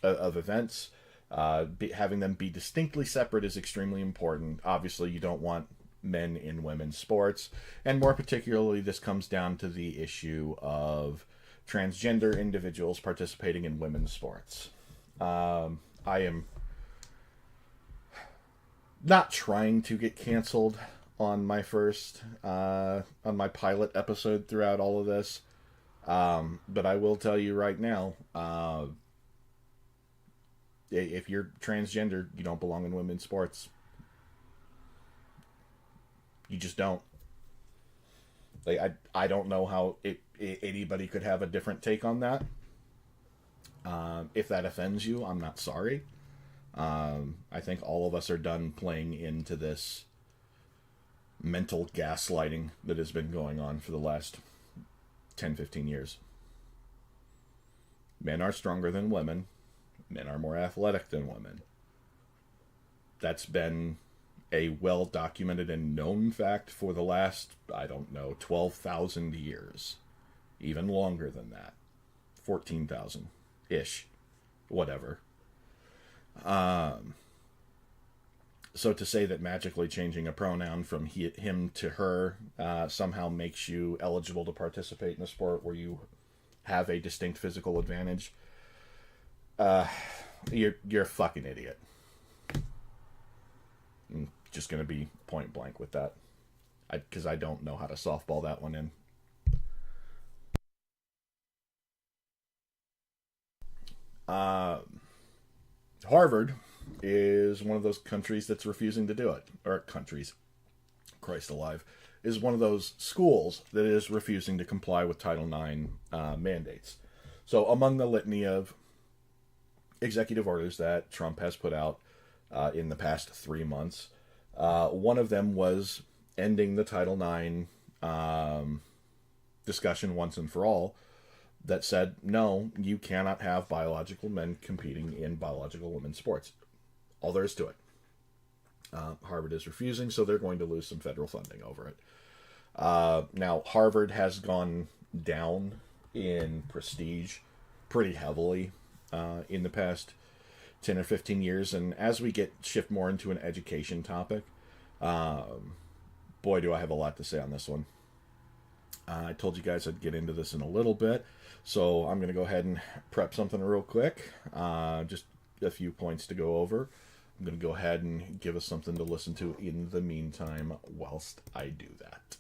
events. Having them be distinctly separate is extremely important. Obviously, you don't want men in women's sports, and more particularly, this comes down to the issue of transgender individuals participating in women's sports. I am not trying to get canceled on my on my pilot episode throughout all of this. But I will tell you right now, if you're transgender, you don't belong in women's sports. You just don't. Like, I don't know how anybody could have a different take on that. If that offends you, I'm not sorry. I think all of us are done playing into this mental gaslighting that has been going on for the last 10, 15 years. Men are stronger than women. Men are more athletic than women. That's been a well-documented and known fact for the last, 12,000 years. Even longer than that. 14,000-ish. Whatever. So to say that magically changing a pronoun from him to her somehow makes you eligible to participate in a sport where you have a distinct physical advantage, you're a fucking idiot. I'm just going to be point blank with that. Because I don't know how to softball that one in. Harvard is one of those countries that's refusing to do it. Or countries, Christ alive, is one of those schools that is refusing to comply with Title IX mandates. So among the litany of executive orders that Trump has put out in the past 3 months, one of them was ending the Title IX discussion once and for all, that said, no, you cannot have biological men competing in biological women's sports. All there is to it. Harvard is refusing, so they're going to lose some federal funding over it. Now, Harvard has gone down in prestige pretty heavily in the past 10 or 15 years, and as we shift more into an education topic, boy, do I have a lot to say on this one. I told you guys I'd get into this in a little bit, so I'm going to go ahead and prep something real quick. Just a few points to go over. I'm going to go ahead and give us something to listen to in the meantime whilst I do that.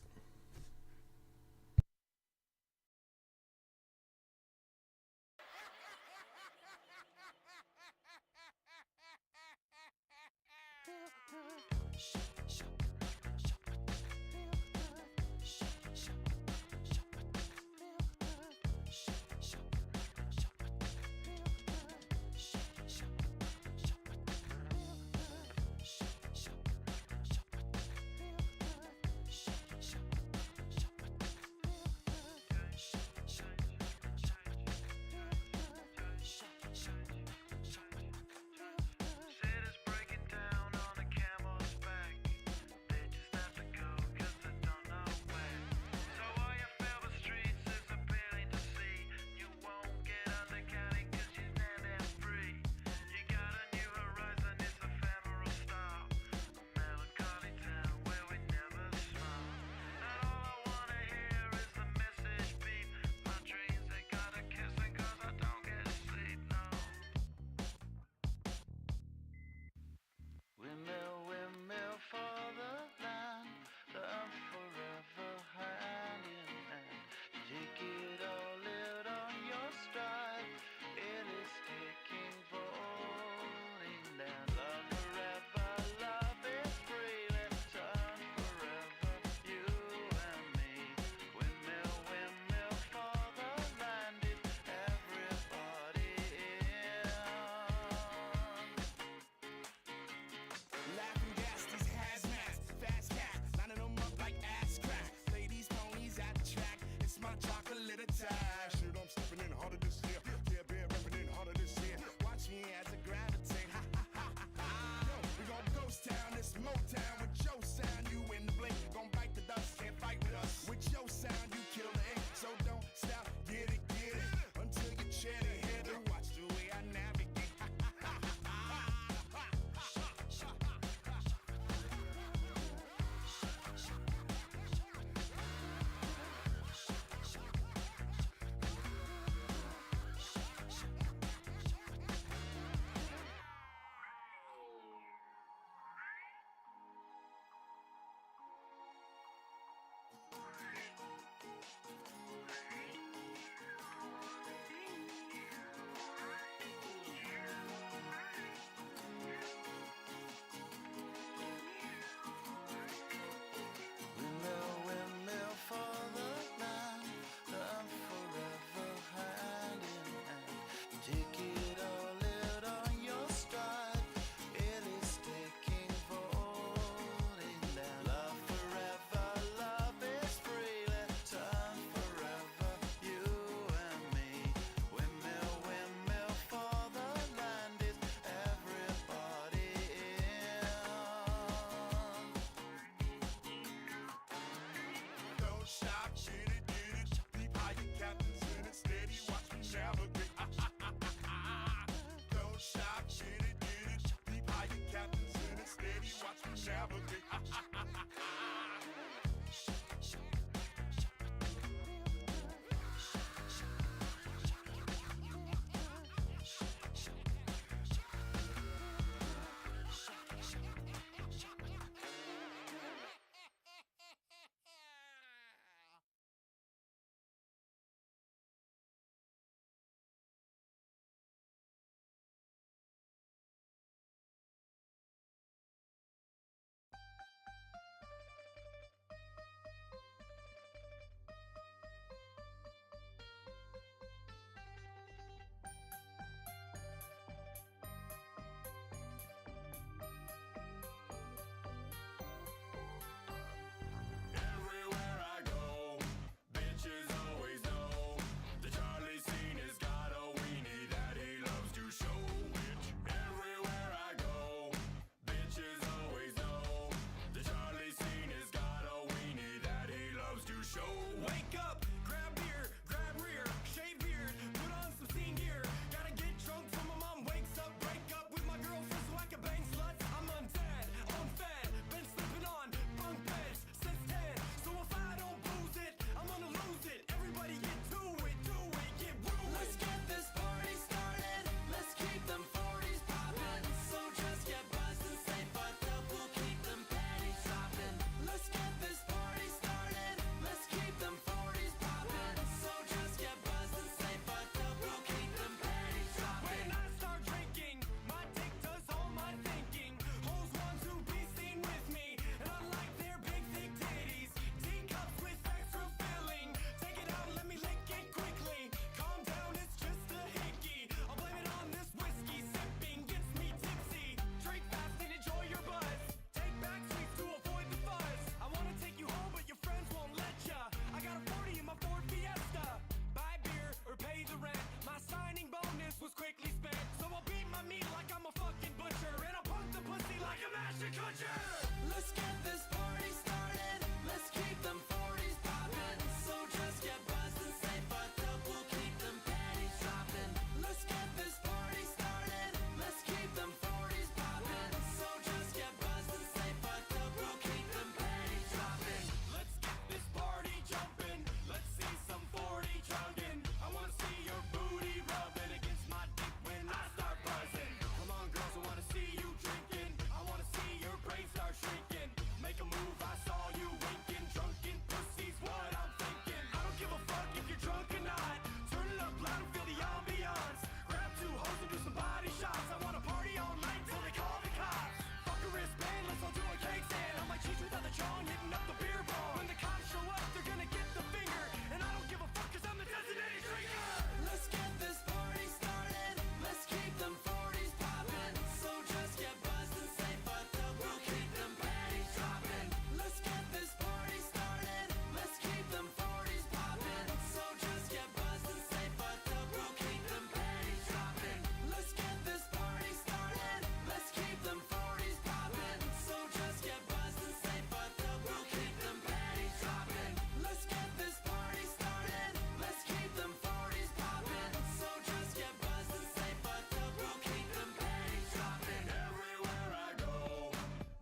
Let's get this party started. Let's keep them 40s poppin'. So just get buzzed and stay fucked up. We'll keep them panties dropping. Let's get this party started. Let's keep them 40s poppin'. So just get buzzed and stay fucked up. We'll keep them panties dropping. Let's get this party jumping. Let's see some 40 chugging. I wanna see your booty rubbing against my dick when I start buzzing. Come on, girls, I wanna see you drinking. I wanna see your brain start shrinking. Make a move, I saw you winking. Drunken pussy's what I'm thinking. I don't give a fuck if you're drunk or not. Turn it up loud and feel the ambiance. Grab two hoes and do some body shots. I wanna party all night till they call the cops. Fuck a wristband, let's all do a cake stand. On my cheeks without the chong, hitting up the beer bong. When the cops show up, they're gonna get the finger. And I don't give a fuck 'cause I'm the designated drinker. Let's get this party started. Let's keep them 40s poppin'. So just get buzzed and stay fucked up. We'll keep them panties dropping. Let's get this party started. Let's keep them 40s poppin'. So just get buzzed and stay fucked up. We'll keep them panties dropping. Let's get this party started. Let's keep them 40s poppin'. So just get buzzed and stay fucked up. We'll keep them panties dropping. Let's get this party started. Let's keep them 40s poppin'. So just get buzzed and stay fucked up. We'll keep them panties dropping. Everywhere I go,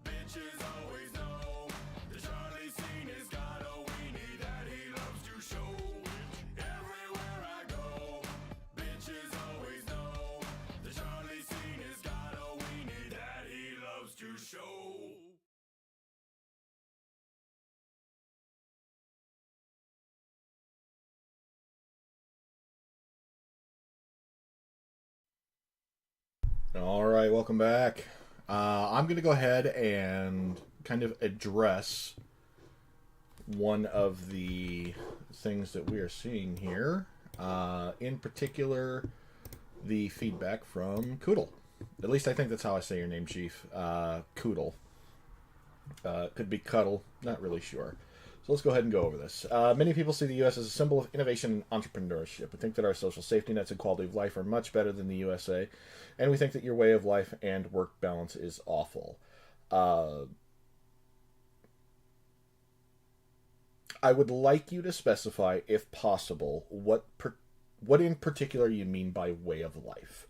bitches always know that Charlie Sheen has got a weenie that he loves to show. Everywhere I go, bitches always know that Charlie Sheen has got a weenie that he loves to show. All right, welcome back. I'm going to go ahead and kind of address one of the things that we are seeing here. In particular, the feedback from Koodle. At least I think that's how I say your name, Chief. Koodle. Could be Cuddle. Not really sure. So let's go ahead and go over this. Many people see the U.S. as a symbol of innovation and entrepreneurship. We think that our social safety nets and quality of life are much better than the USA, and we think that your way of life and work balance is awful. I would like you to specify, if possible, what in particular you mean by way of life.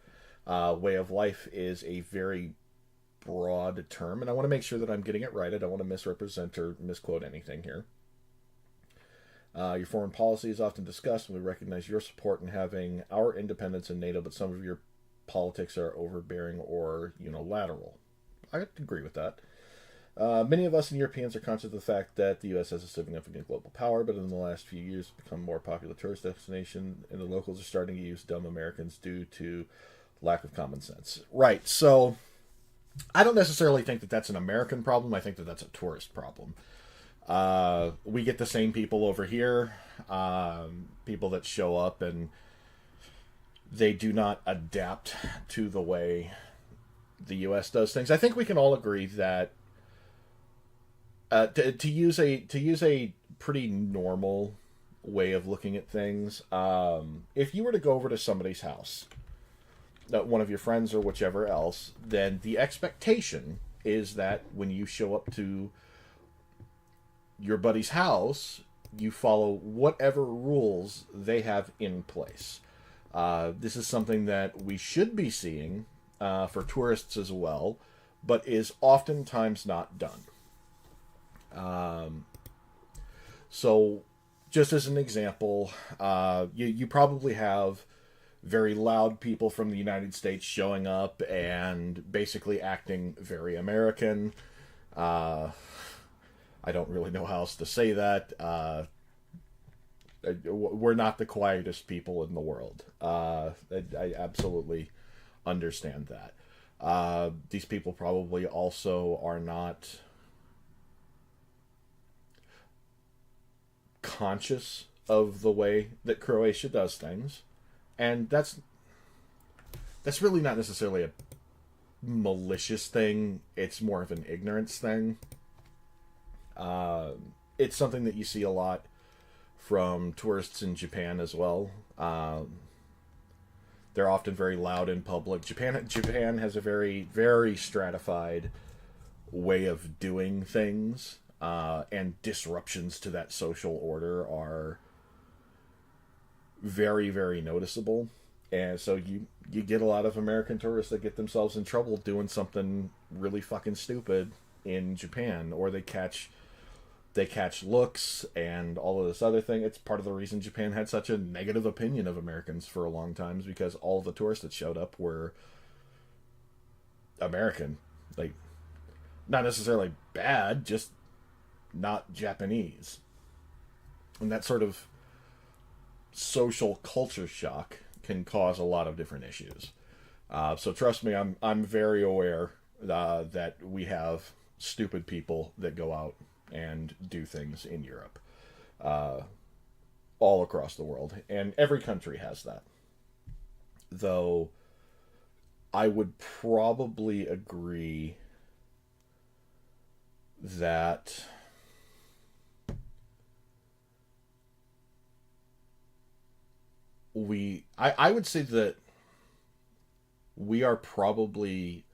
Way of life is a very broad term, and I want to make sure that I'm getting it right. I don't want to misrepresent or misquote anything here. Your foreign policy is often discussed, and we recognize your support in having our independence in NATO, but some of your politics are overbearing or unilateral. I agree with that. Many of us and Europeans are conscious of the fact that the U.S. has a significant global power, but in the last few years it's become a more popular tourist destination, and the locals are starting to use dumb Americans due to lack of common sense. Right, so I don't necessarily think that that's an American problem. I think that that's a tourist problem. We get the same people over here, people that show up and they do not adapt to the way the U.S. does things. I think we can all agree that to use a pretty normal way of looking at things, if you were to go over to somebody's house, one of your friends or whichever else, then the expectation is that when you show up to your buddy's house, you follow whatever rules they have in place. This is something that we should be seeing for tourists as well, but is oftentimes not done. So, just as an example, you probably have very loud people from the United States showing up and basically acting very American. I don't really know how else to say that. We're not the quietest people in the world. I absolutely understand that. These people probably also are not conscious of the way that Croatia does things. And that's really not necessarily a malicious thing. It's more of an ignorance thing. It's something that you see a lot from tourists in Japan as well. They're often very loud in public. Japan has a very, very stratified way of doing things and disruptions to that social order are very, very noticeable. And so you get a lot of American tourists that get themselves in trouble doing something really fucking stupid in Japan, or they catch looks and all of this other thing. It's part of the reason Japan had such a negative opinion of Americans for a long time, is because all the tourists that showed up were American. Like, not necessarily bad, just not Japanese. And that sort of social culture shock can cause a lot of different issues. So trust me, I'm very aware that we have stupid people that go out and do things in Europe, all across the world, and every country has that. Though I would probably agree that I would say that we are probably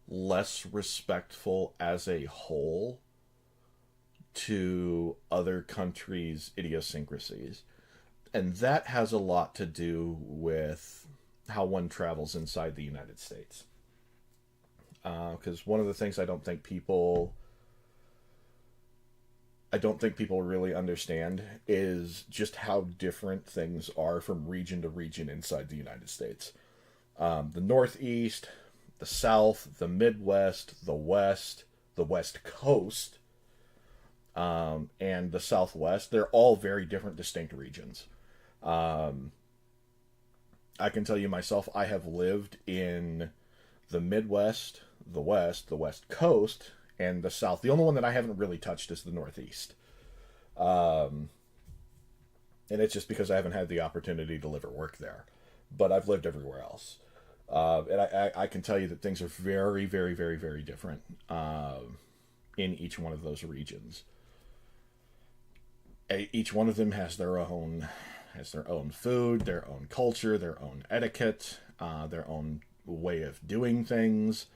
less respectful as a whole to other countries' idiosyncrasies. And that has a lot to do with how one travels inside the United States. Because one of the things I don't think people really understand is just how different things are from region to region inside the United States. The Northeast, the South, the Midwest, the West Coast, and the Southwest, they're all very different, distinct regions. I can tell you myself, I have lived in the Midwest, the West Coast, and the South. The only one that I haven't really touched is the Northeast. And it's just because I haven't had the opportunity to live or work there. But I've lived everywhere else. And I can tell you that things are very, very, very, very different in each one of those regions. Each one of them has their own food, their own culture, their own etiquette, their own way of doing things.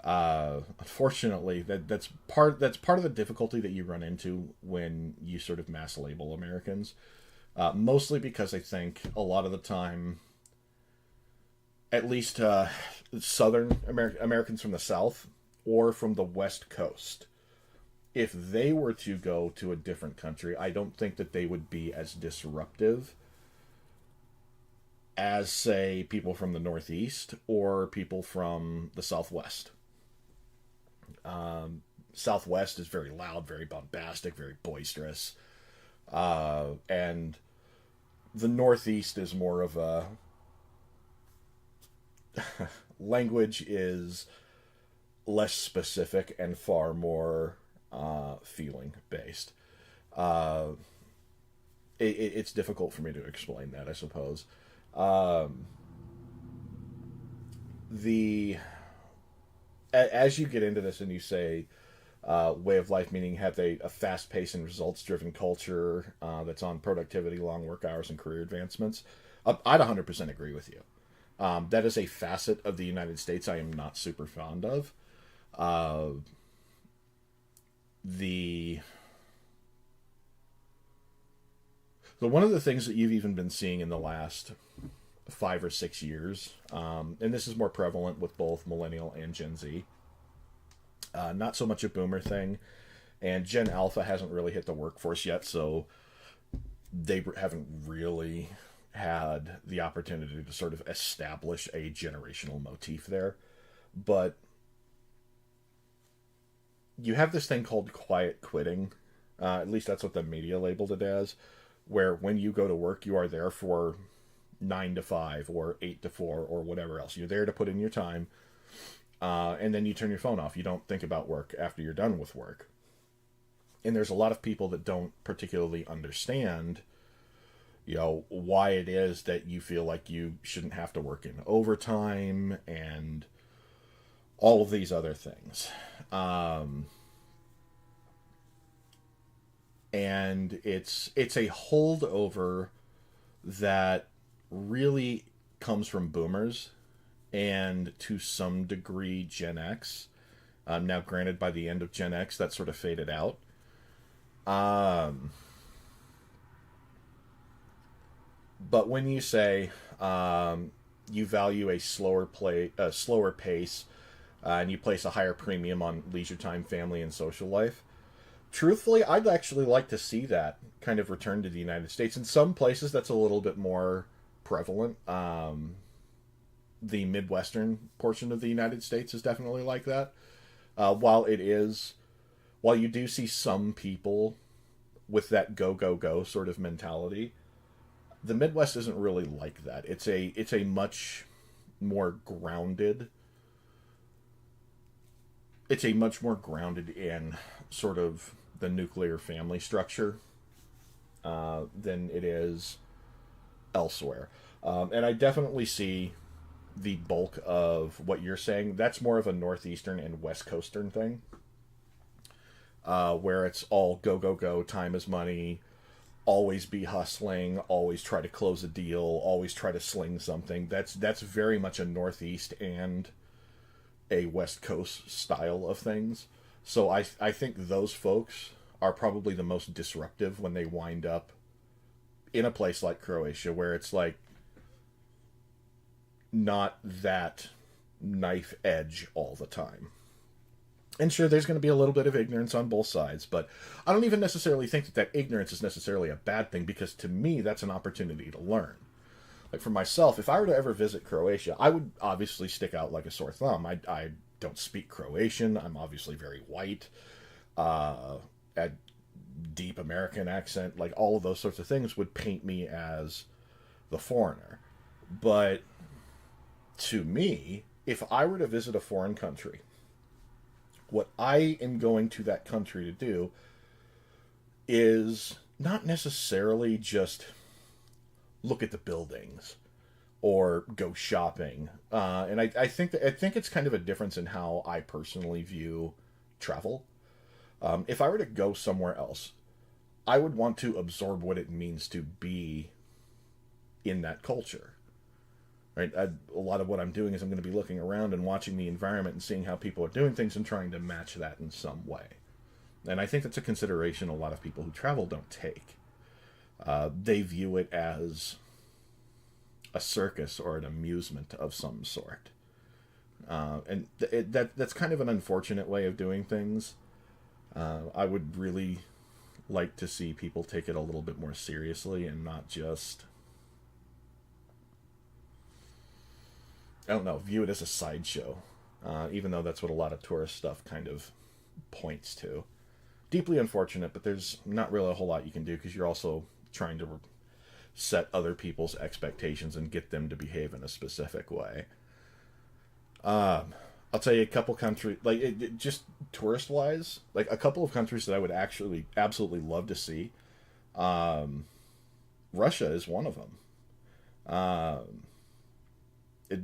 Unfortunately, that's part of the difficulty that you run into when you sort of mass label Americans. Mostly because I think a lot of the time, at least Southern Americans from the South or from the West Coast, if they were to go to a different country, I don't think that they would be as disruptive as, say, people from the Northeast or people from the Southwest. Southwest is very loud, very bombastic, very boisterous. And the Northeast is more of a... language is less specific and far more feeling based. It's difficult for me to explain that, I suppose. As you get into this and you say way of life, meaning have a fast-paced and results-driven culture that's on productivity, long work hours, and career advancements, I'd 100% agree with you. That is a facet of the United States I am not super fond of. So one of the things that you've even been seeing in the last 5 or 6 years, and this is more prevalent with both millennial and Gen Z, not so much a boomer thing, and Gen Alpha hasn't really hit the workforce yet, so they haven't really had the opportunity to sort of establish a generational motif there. But you have this thing called quiet quitting. At least that's what the media labeled it as, where when you go to work, you are there for 9 to 5 or 8 to 4 or whatever else. You're there to put in your time, and then you turn your phone off. You don't think about work after you're done with work. And there's a lot of people that don't particularly understand, why it is that you feel like you shouldn't have to work in overtime and all of these other things. And it's a holdover that really comes from boomers and to some degree Gen X Now, granted, by the end of Gen X, that sort of faded out. Um, but when you say you value a slower pace, and you place a higher premium on leisure time, family, and social life, truthfully, I'd actually like to see that kind of return to the United States. In some places, that's a little bit more prevalent. The Midwestern portion of the United States is definitely like that. While it is, while you do see some people with that go go go sort of mentality, the Midwest isn't really like that. It's a much more grounded. It's a much more grounded in sort of the nuclear family structure than it is elsewhere. And I definitely see the bulk of what you're saying. That's more of a northeastern and west coastern thing, where it's all go go go, time is money, always be hustling, always try to close a deal, always try to sling something. That's very much a northeast and a west coast style of things. So I think those folks are probably the most disruptive when they wind up in a place like Croatia, where it's like not that knife edge all the time. And sure, there's going to be a little bit of ignorance on both sides, but I don't even necessarily think that ignorance is necessarily a bad thing, because to me, that's an opportunity to learn. Like for myself, if I were to ever visit Croatia, I would obviously stick out like a sore thumb. I don't speak Croatian. I'm obviously very white, a deep American accent. Like all of those sorts of things would paint me as the foreigner. But to me, if I were to visit a foreign country, what I am going to that country to do is not necessarily just look at the buildings or go shopping. And I think it's kind of a difference in how I personally view travel. If I were to go somewhere else, I would want to absorb what it means to be in that culture. Right? A lot of what I'm doing is I'm going to be looking around and watching the environment and seeing how people are doing things and trying to match that in some way. And I think that's a consideration a lot of people who travel don't take. They view it as a circus or an amusement of some sort. That's kind of an unfortunate way of doing things. I would really like to see people take it a little bit more seriously and not just, I don't know, view it as a sideshow. Even though that's what a lot of tourist stuff kind of points to. Deeply unfortunate, but there's not really a whole lot you can do, because you're also trying to set other people's expectations and get them to behave in a specific way. I'll tell you a couple countries, like just tourist wise, like a couple of countries that I would actually absolutely love to see. Russia is one of them.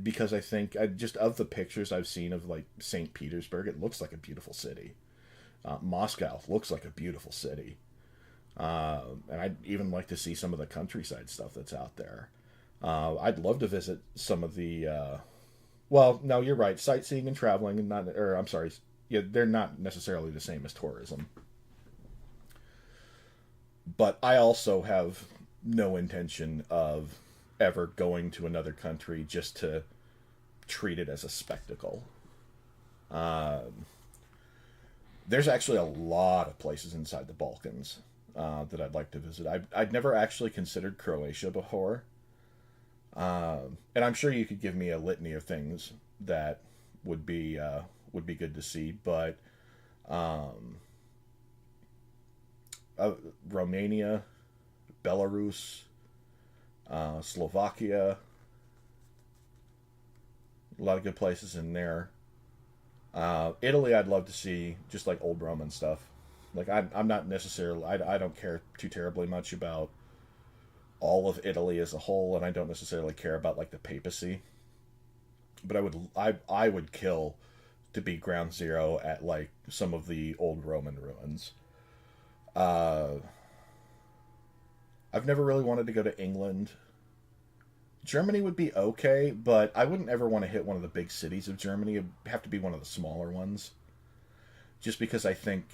Because I think just of the pictures I've seen of like St. Petersburg, it looks like a beautiful city. Moscow looks like a beautiful city. And I'd even like to see some of the countryside stuff that's out there. I'd love to visit some of the. Well, no, you're right. Sightseeing and traveling, and not, or I'm sorry, yeah, they're not necessarily the same as tourism. But I also have no intention of ever going to another country just to treat it as a spectacle. There's actually a lot of places inside the Balkans that I'd like to visit. I'd never actually considered Croatia before. And I'm sure you could give me a litany of things that would be good to see, but Romania, Belarus, Slovakia, a lot of good places in there. Italy, I'd love to see, just like old Roman stuff. Like I'm not necessarily, I don't care too terribly much about all of Italy as a whole, and I don't necessarily care about like the papacy. But I would kill to be ground zero at like some of the old Roman ruins. I've never really wanted to go to England. Germany would be okay, but I wouldn't ever want to hit one of the big cities of Germany. It'd have to be one of the smaller ones. just because I think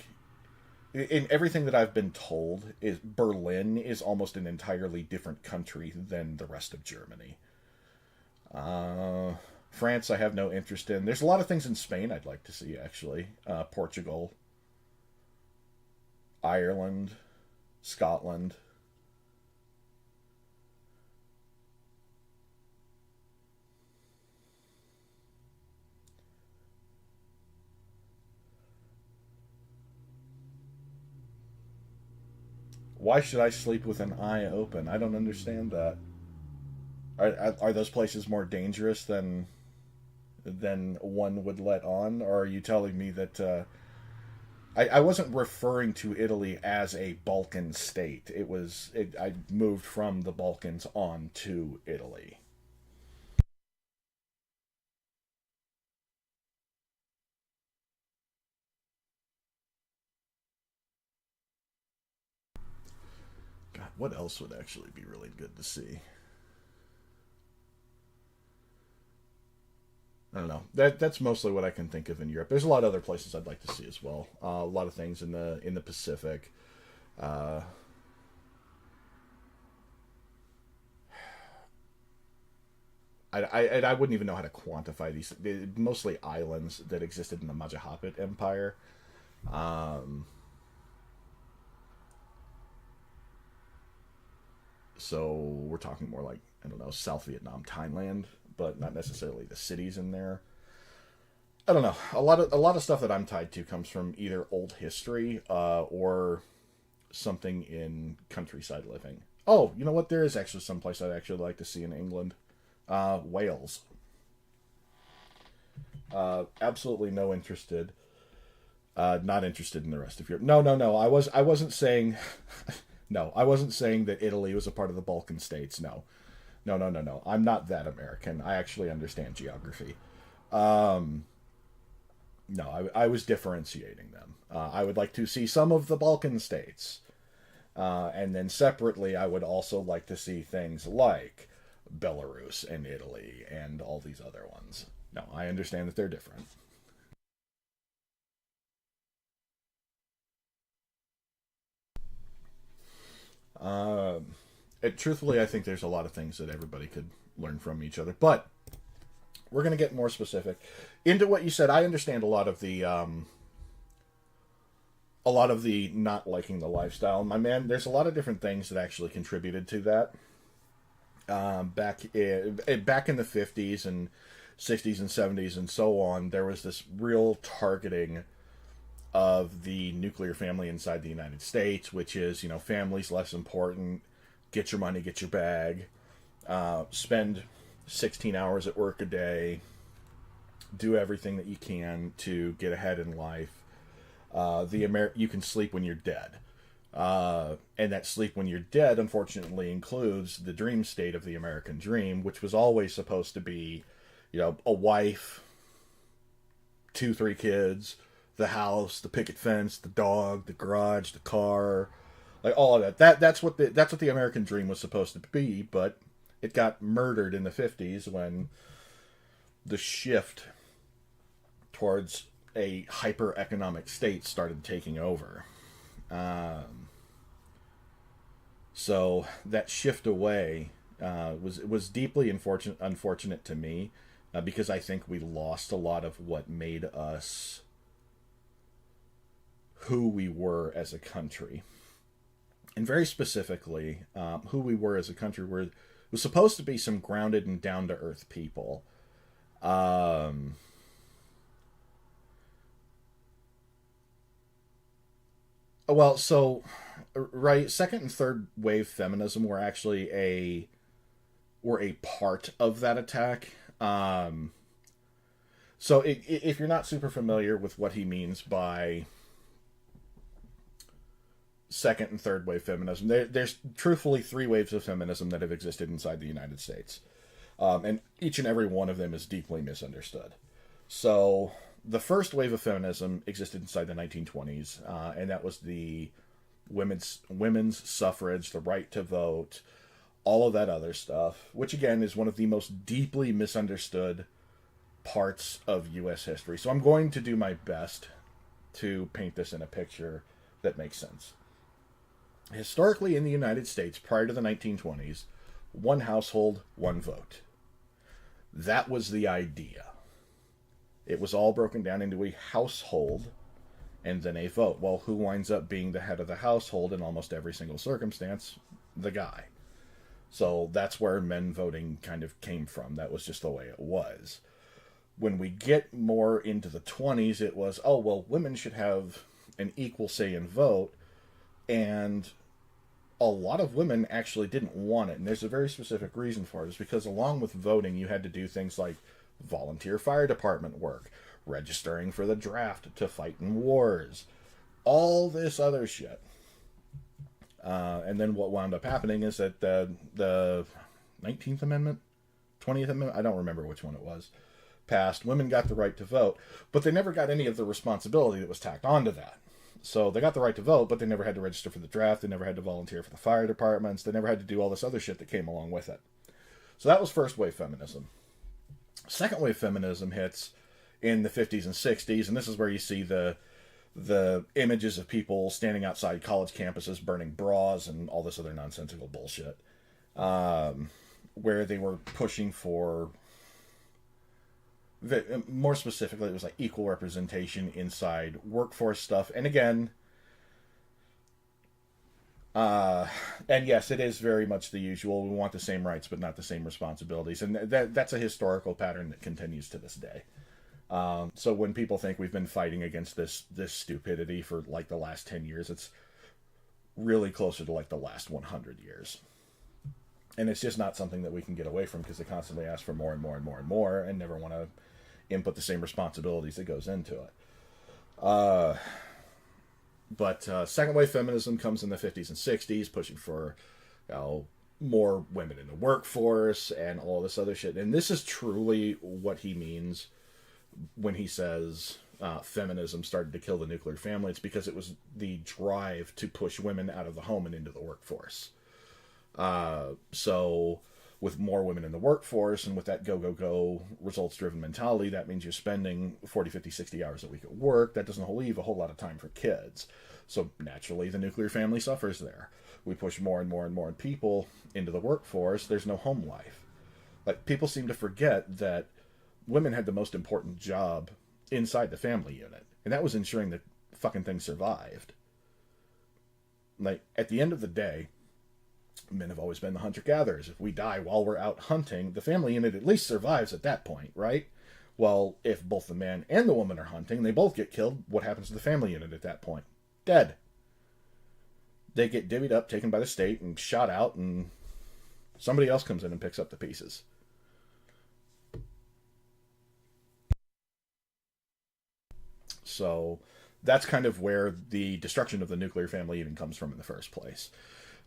in everything that I've been told is Berlin is almost an entirely different country than the rest of Germany. France, I have no interest in. There's a lot of things in Spain I'd like to see, actually. Portugal, Ireland, Scotland. Why should I sleep with an eye open? I don't understand that. Are those places more dangerous than one would let on? Or are you telling me that I wasn't referring to Italy as a Balkan state? I moved from the Balkans on to Italy. God, what else would actually be really good to see? I don't know. That's mostly what I can think of in Europe. There's a lot of other places I'd like to see as well. A lot of things in the Pacific. Uh, I wouldn't even know how to quantify these. Mostly islands that existed in the Majapahit Empire. Um, so we're talking more like, I don't know, South Vietnam, Thailand, but not necessarily the cities in there. I don't know. A lot of stuff that I'm tied to comes from either old history or something in countryside living. Oh, you know what? There is actually some place I'd actually like to see in England. Wales. Absolutely no interested. Not interested in the rest of Europe. No, no, no. I wasn't saying. No, I wasn't saying that Italy was a part of the Balkan states. No, no, no, no, no. I'm not that American. I actually understand geography. Um, no, I was differentiating them. I would like to see some of the Balkan states. And then separately, I would also like to see things like Belarus and Italy and all these other ones. No, I understand that they're different. Um, Truthfully, I think there's a lot of things that everybody could learn from each other. But we're going to get more specific into what you said. I understand a lot of the not liking the lifestyle. My man, there's a lot of different things that actually contributed to that. Back in the 50s and 60s and 70s and so on, there was this real targeting of the nuclear family inside the United States, which is, family's less important. Get your money, get your bag. Spend 16 hours at work a day. Do everything that you can to get ahead in life. You can sleep when you're dead. And that sleep when you're dead, unfortunately, includes the dream state of the American dream, which was always supposed to be, a wife, two, three kids, the house, the picket fence, the dog, the garage, the car, like all of that. That's what the American dream was supposed to be, but it got murdered in the 50s when the shift towards a hyper economic state started taking over. Um, so that shift away was deeply unfortunate to me because I think we lost a lot of what made us who we were as a country, and very specifically, who we were as a country was supposed to be some grounded and down to earth people. Um, well, so right, second and third wave feminism were a part of that attack. So if you're not super familiar with what he means by second and third wave feminism, there's truthfully three waves of feminism that have existed inside the United States, and each and every one of them is deeply misunderstood. So the first wave of feminism existed inside the 1920s, and that was the women's suffrage, the right to vote, all of that other stuff, which again is one of the most deeply misunderstood parts of U.S. history. So I'm going to do my best to paint this in a picture that makes sense. Historically, in the United States, prior to the 1920s, one household, one vote. That was the idea. It was all broken down into a household and then a vote. Well, who winds up being the head of the household in almost every single circumstance? The guy. So that's where men voting kind of came from. That was just the way it was. When we get more into the 20s, it was, oh, well, women should have an equal say in vote. And a lot of women actually didn't want it. And there's a very specific reason for it. It's because along with voting, you had to do things like volunteer fire department work, registering for the draft to fight in wars, all this other shit. And then what wound up happening is that the 19th Amendment, 20th Amendment, I don't remember which one it was, passed. Women got the right to vote, but they never got any of the responsibility that was tacked onto that. So they got the right to vote, but they never had to register for the draft. They never had to volunteer for the fire departments. They never had to do all this other shit that came along with it. So that was first wave feminism. Second wave feminism hits in the 50s and 60s, and this is where you see the images of people standing outside college campuses burning bras and all this other nonsensical bullshit, where they were pushing for, more specifically, it was like equal representation inside workforce stuff. And again, and yes, it is very much the usual. We want the same rights, but not the same responsibilities. And that's a historical pattern that continues to this day. So when people think we've been fighting against this stupidity for like the last 10 years, it's really closer to like the last 100 years. And it's just not something that we can get away from because they constantly ask for more and more and more and more and never want to input the same responsibilities that goes into it. But second wave feminism comes in the 50s and 60s, pushing for more women in the workforce and all this other shit. And this is truly what he means when he says feminism started to kill the nuclear family. It's because it was the drive to push women out of the home and into the workforce. So with more women in the workforce and with that go results-driven mentality, that means you're spending 40, 50, 60 hours a week at work. That doesn't leave a whole lot of time for kids. So naturally, the nuclear family suffers there. We push more and more and more people into the workforce. There's no home life. Like, people seem to forget that women had the most important job inside the family unit, and that was ensuring that fucking thing survived. Like, at the end of the day, men have always been the hunter-gatherers. If we die while we're out hunting, the family unit at least survives at that point, right? Well, if both the man and the woman are hunting, they both get killed, what happens to the family unit at that point? Dead. They get divvied up, taken by the state, and shot out, and somebody else comes in and picks up the pieces. So that's kind of where the destruction of the nuclear family even comes from in the first place.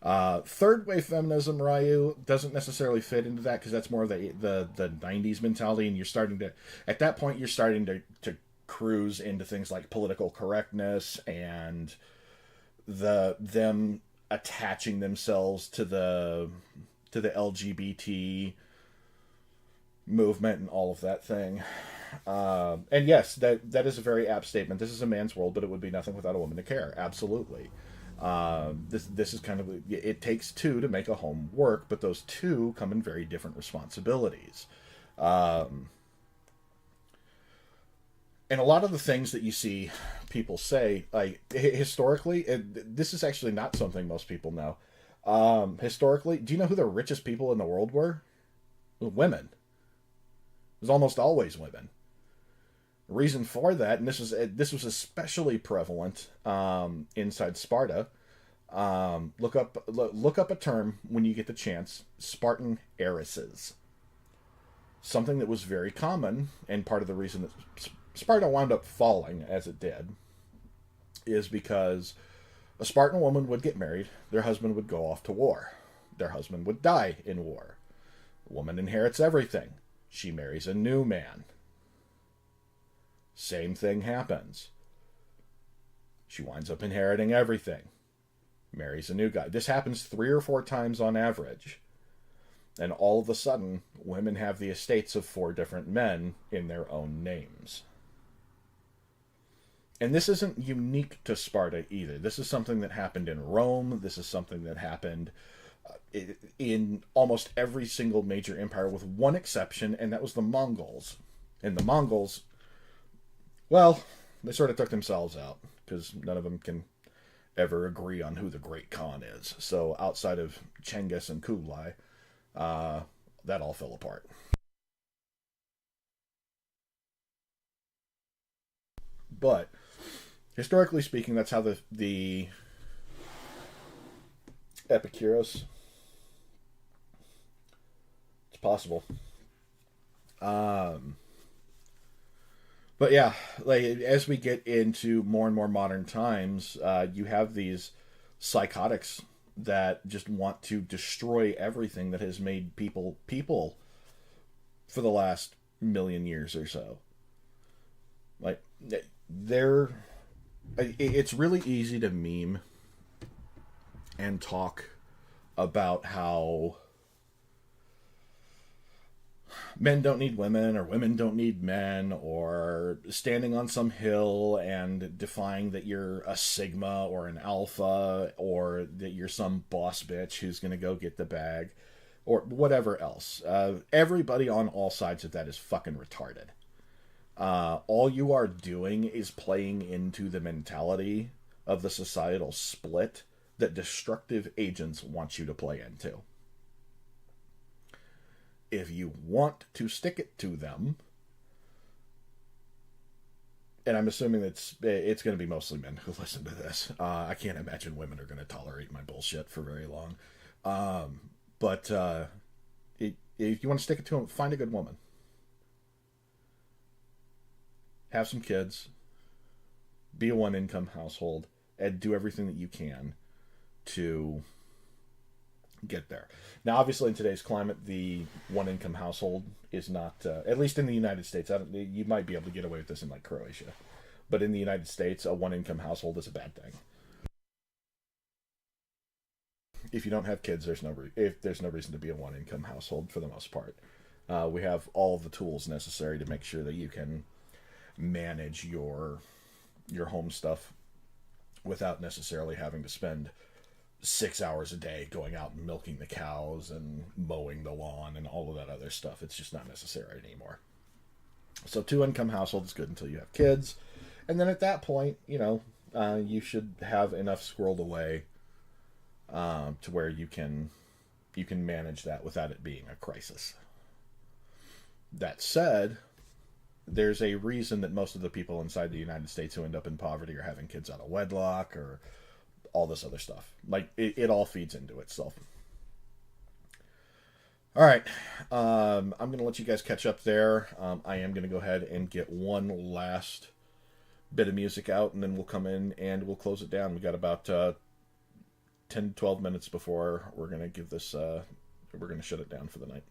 Third wave feminism, Ryu, doesn't necessarily fit into that because that's more of the 90s mentality, and you're starting to, at that point, you're starting to cruise into things like political correctness and them attaching themselves to the LGBT movement and all of that thing. And yes, that is a very apt statement. This is a man's world, but it would be nothing without a woman to care. Absolutely. This is kind of, it takes two to make a home work, but those two come in very different responsibilities. And a lot of the things that you see people say, like, historically, this is actually not something most people know. Historically, do you know who the richest people in the world were? Women. It was almost always women. The reason for that, and this was especially prevalent inside Sparta. Look up a term when you get the chance: Spartan heiresses. Something that was very common, and part of the reason that Sparta wound up falling as it did is because a Spartan woman would get married, their husband would go off to war, their husband would die in war. The woman inherits everything. She marries a new man. Same thing happens. She winds up inheriting everything. Marries a new guy. This happens 3 or 4 times on average. And all of a sudden, women have the estates of 4 different men in their own names. And this isn't unique to Sparta either. This is something that happened in Rome. This is something that happened in almost every single major empire, with one exception, and that was the Mongols. And the Mongols, well, they sort of took themselves out because none of them can ever agree on who the Great Khan is. So outside of Chengiz and Kublai, that all fell apart. But historically speaking, that's how the Epicurus. It's possible. Um, but yeah, like as we get into more and more modern times, you have these psychotics that just want to destroy everything that has made people people for the last million years or so. Like they're, it's really easy to meme and talk about how men don't need women or women don't need men, or standing on some hill and defying that you're a sigma or an alpha, or that you're some boss bitch who's going to go get the bag, or whatever else. Everybody on all sides of that is fucking retarded. All you are doing is playing into the mentality of the societal split that destructive agents want you to play into. If you want to stick it to them, and I'm assuming it's going to be mostly men who listen to this. I can't imagine women are going to tolerate my bullshit for very long. But if you want to stick it to them, find a good woman. Have some kids. Be a one-income household. And do everything that you can to get there. Now, obviously, in today's climate, the one-income household is not, at least in the United States, you might be able to get away with this in, like, Croatia. But in the United States, a one-income household is a bad thing. If you don't have kids, there's no reason to be a one-income household for the most part. We have all the tools necessary to make sure that you can manage your home stuff without necessarily having to spend 6 hours a day going out and milking the cows and mowing the lawn and all of that other stuff. It's just not necessary anymore. So 2-income household is good until you have kids. And then at that point, you should have enough squirreled away to where you can manage that without it being a crisis. That said, there's a reason that most of the people inside the United States who end up in poverty are having kids out of wedlock or all this other stuff. Like, it all feeds into itself. All right. I'm going to let you guys catch up there. I am going to go ahead and get one last bit of music out, and then we'll come in and we'll close it down. We got about 10, 12 minutes before we're going to give this, we're going to shut it down for the night.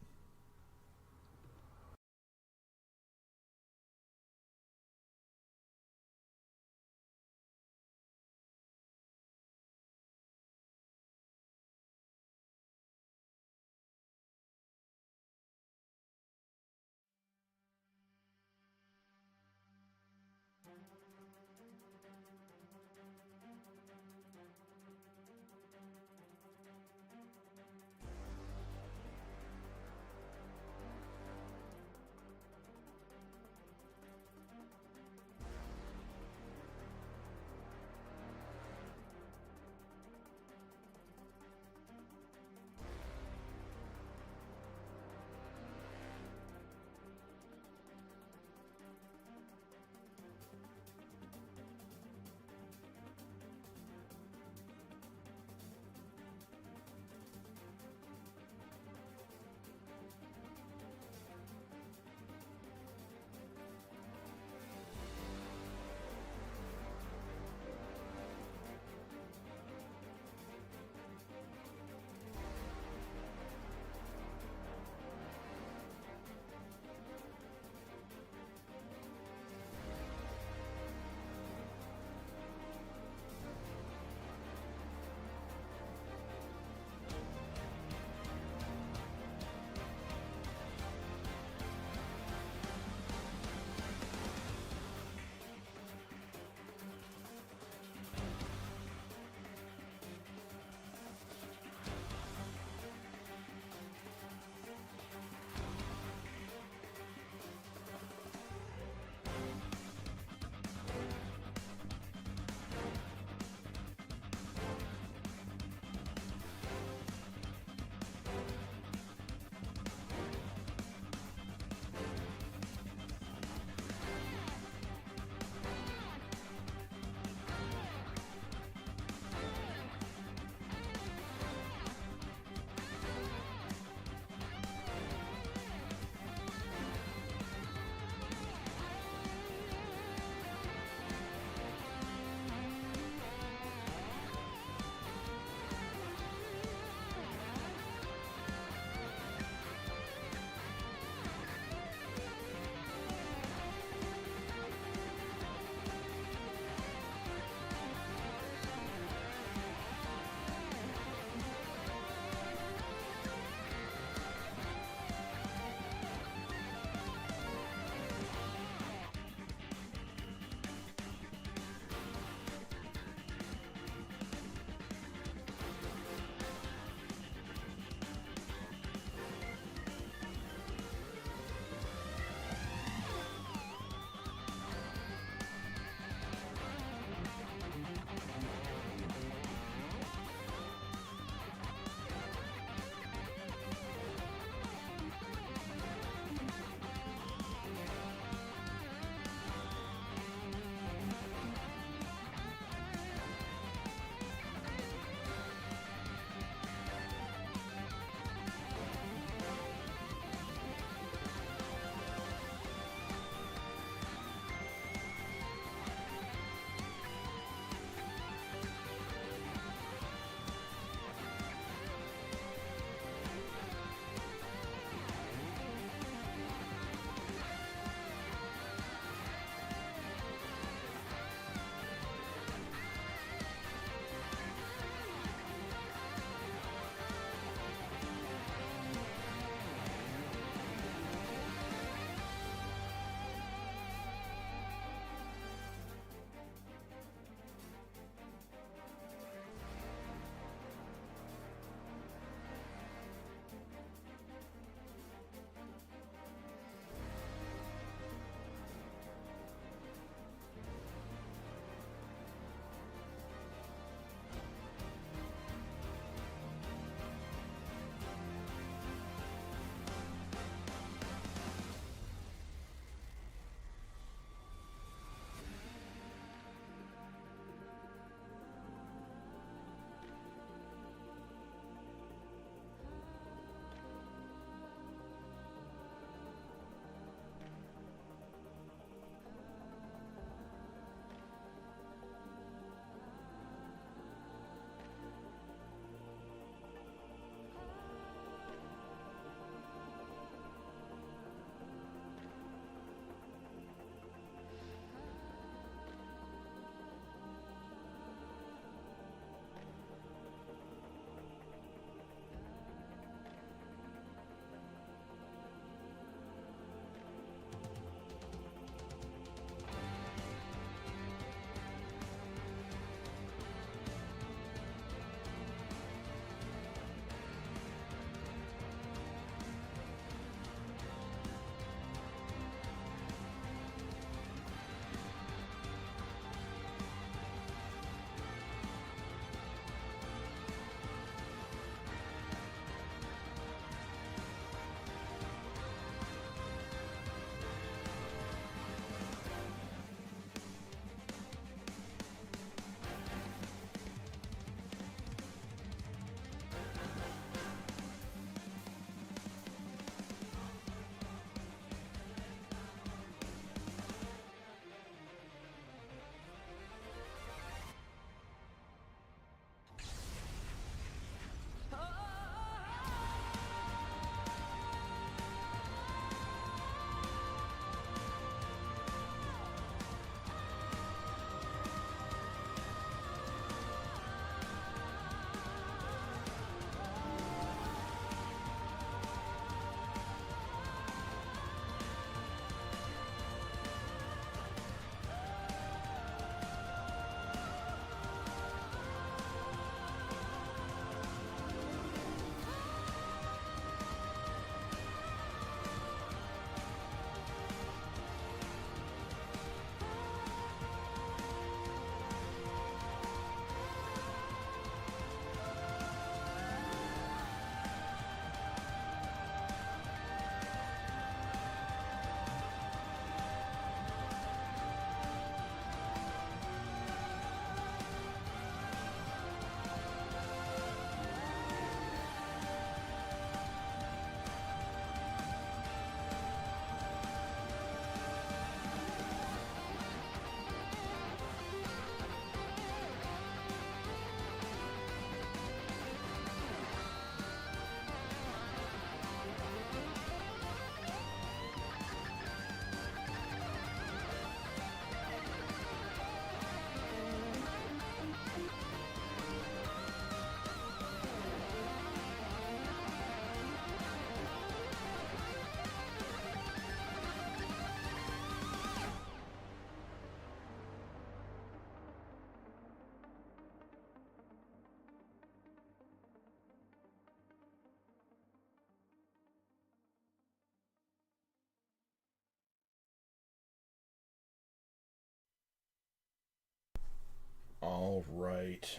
All right.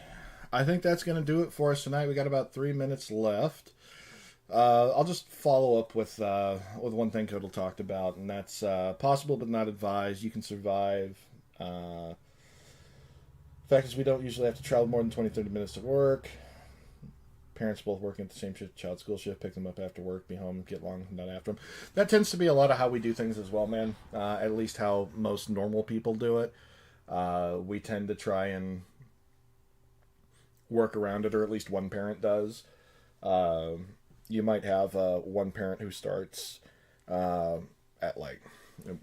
I think that's going to do it for us tonight. We got about 3 minutes left. I'll just follow up with one thing Codal talked about, and that's possible but not advised. You can survive. Fact is, we don't usually have to travel more than 20-30 minutes to work. Parents both working at the same shift, child school shift, pick them up after work, be home, get along, not after them. That tends to be a lot of how we do things as well, man. At least how most normal people do it. We tend to try and work around it, or at least one parent does. You might have one parent who starts at like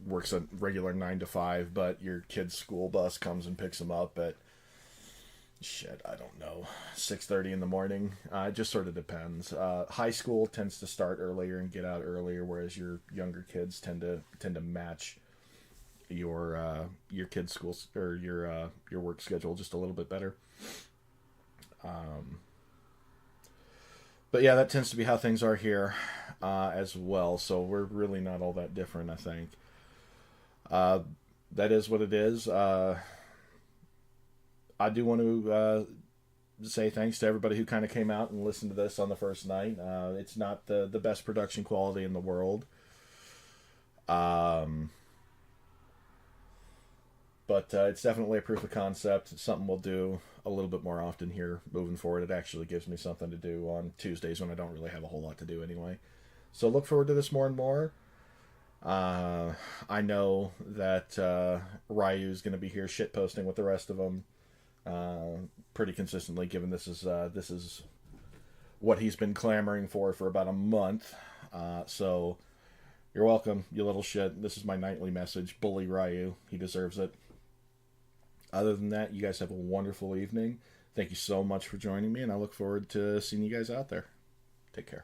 works a regular 9 to 5, but your kid's school bus comes and picks them up at I don't know, 6:30 in the morning. It just sort of depends. High school tends to start earlier and get out earlier, whereas your younger kids tend to match your kids' school or your work schedule just a little bit better. But yeah, that tends to be how things are here as well. So we're really not all that different, I think. That is what it is. I do want to say thanks to everybody who kind of came out and listened to this on the first night. It's not the best production quality in the world. But it's definitely a proof of concept. It's something we'll do a little bit more often here moving forward. It actually gives me something to do on Tuesdays when I don't really have a whole lot to do anyway. So look forward to this more and more. I know that Ryu's going to be here shitposting with the rest of them pretty consistently, given this is what he's been clamoring for about a month. So you're welcome, you little shit. This is my nightly message. Bully Ryu. He deserves it. Other than that, you guys have a wonderful evening. Thank you so much for joining me, and I look forward to seeing you guys out there. Take care.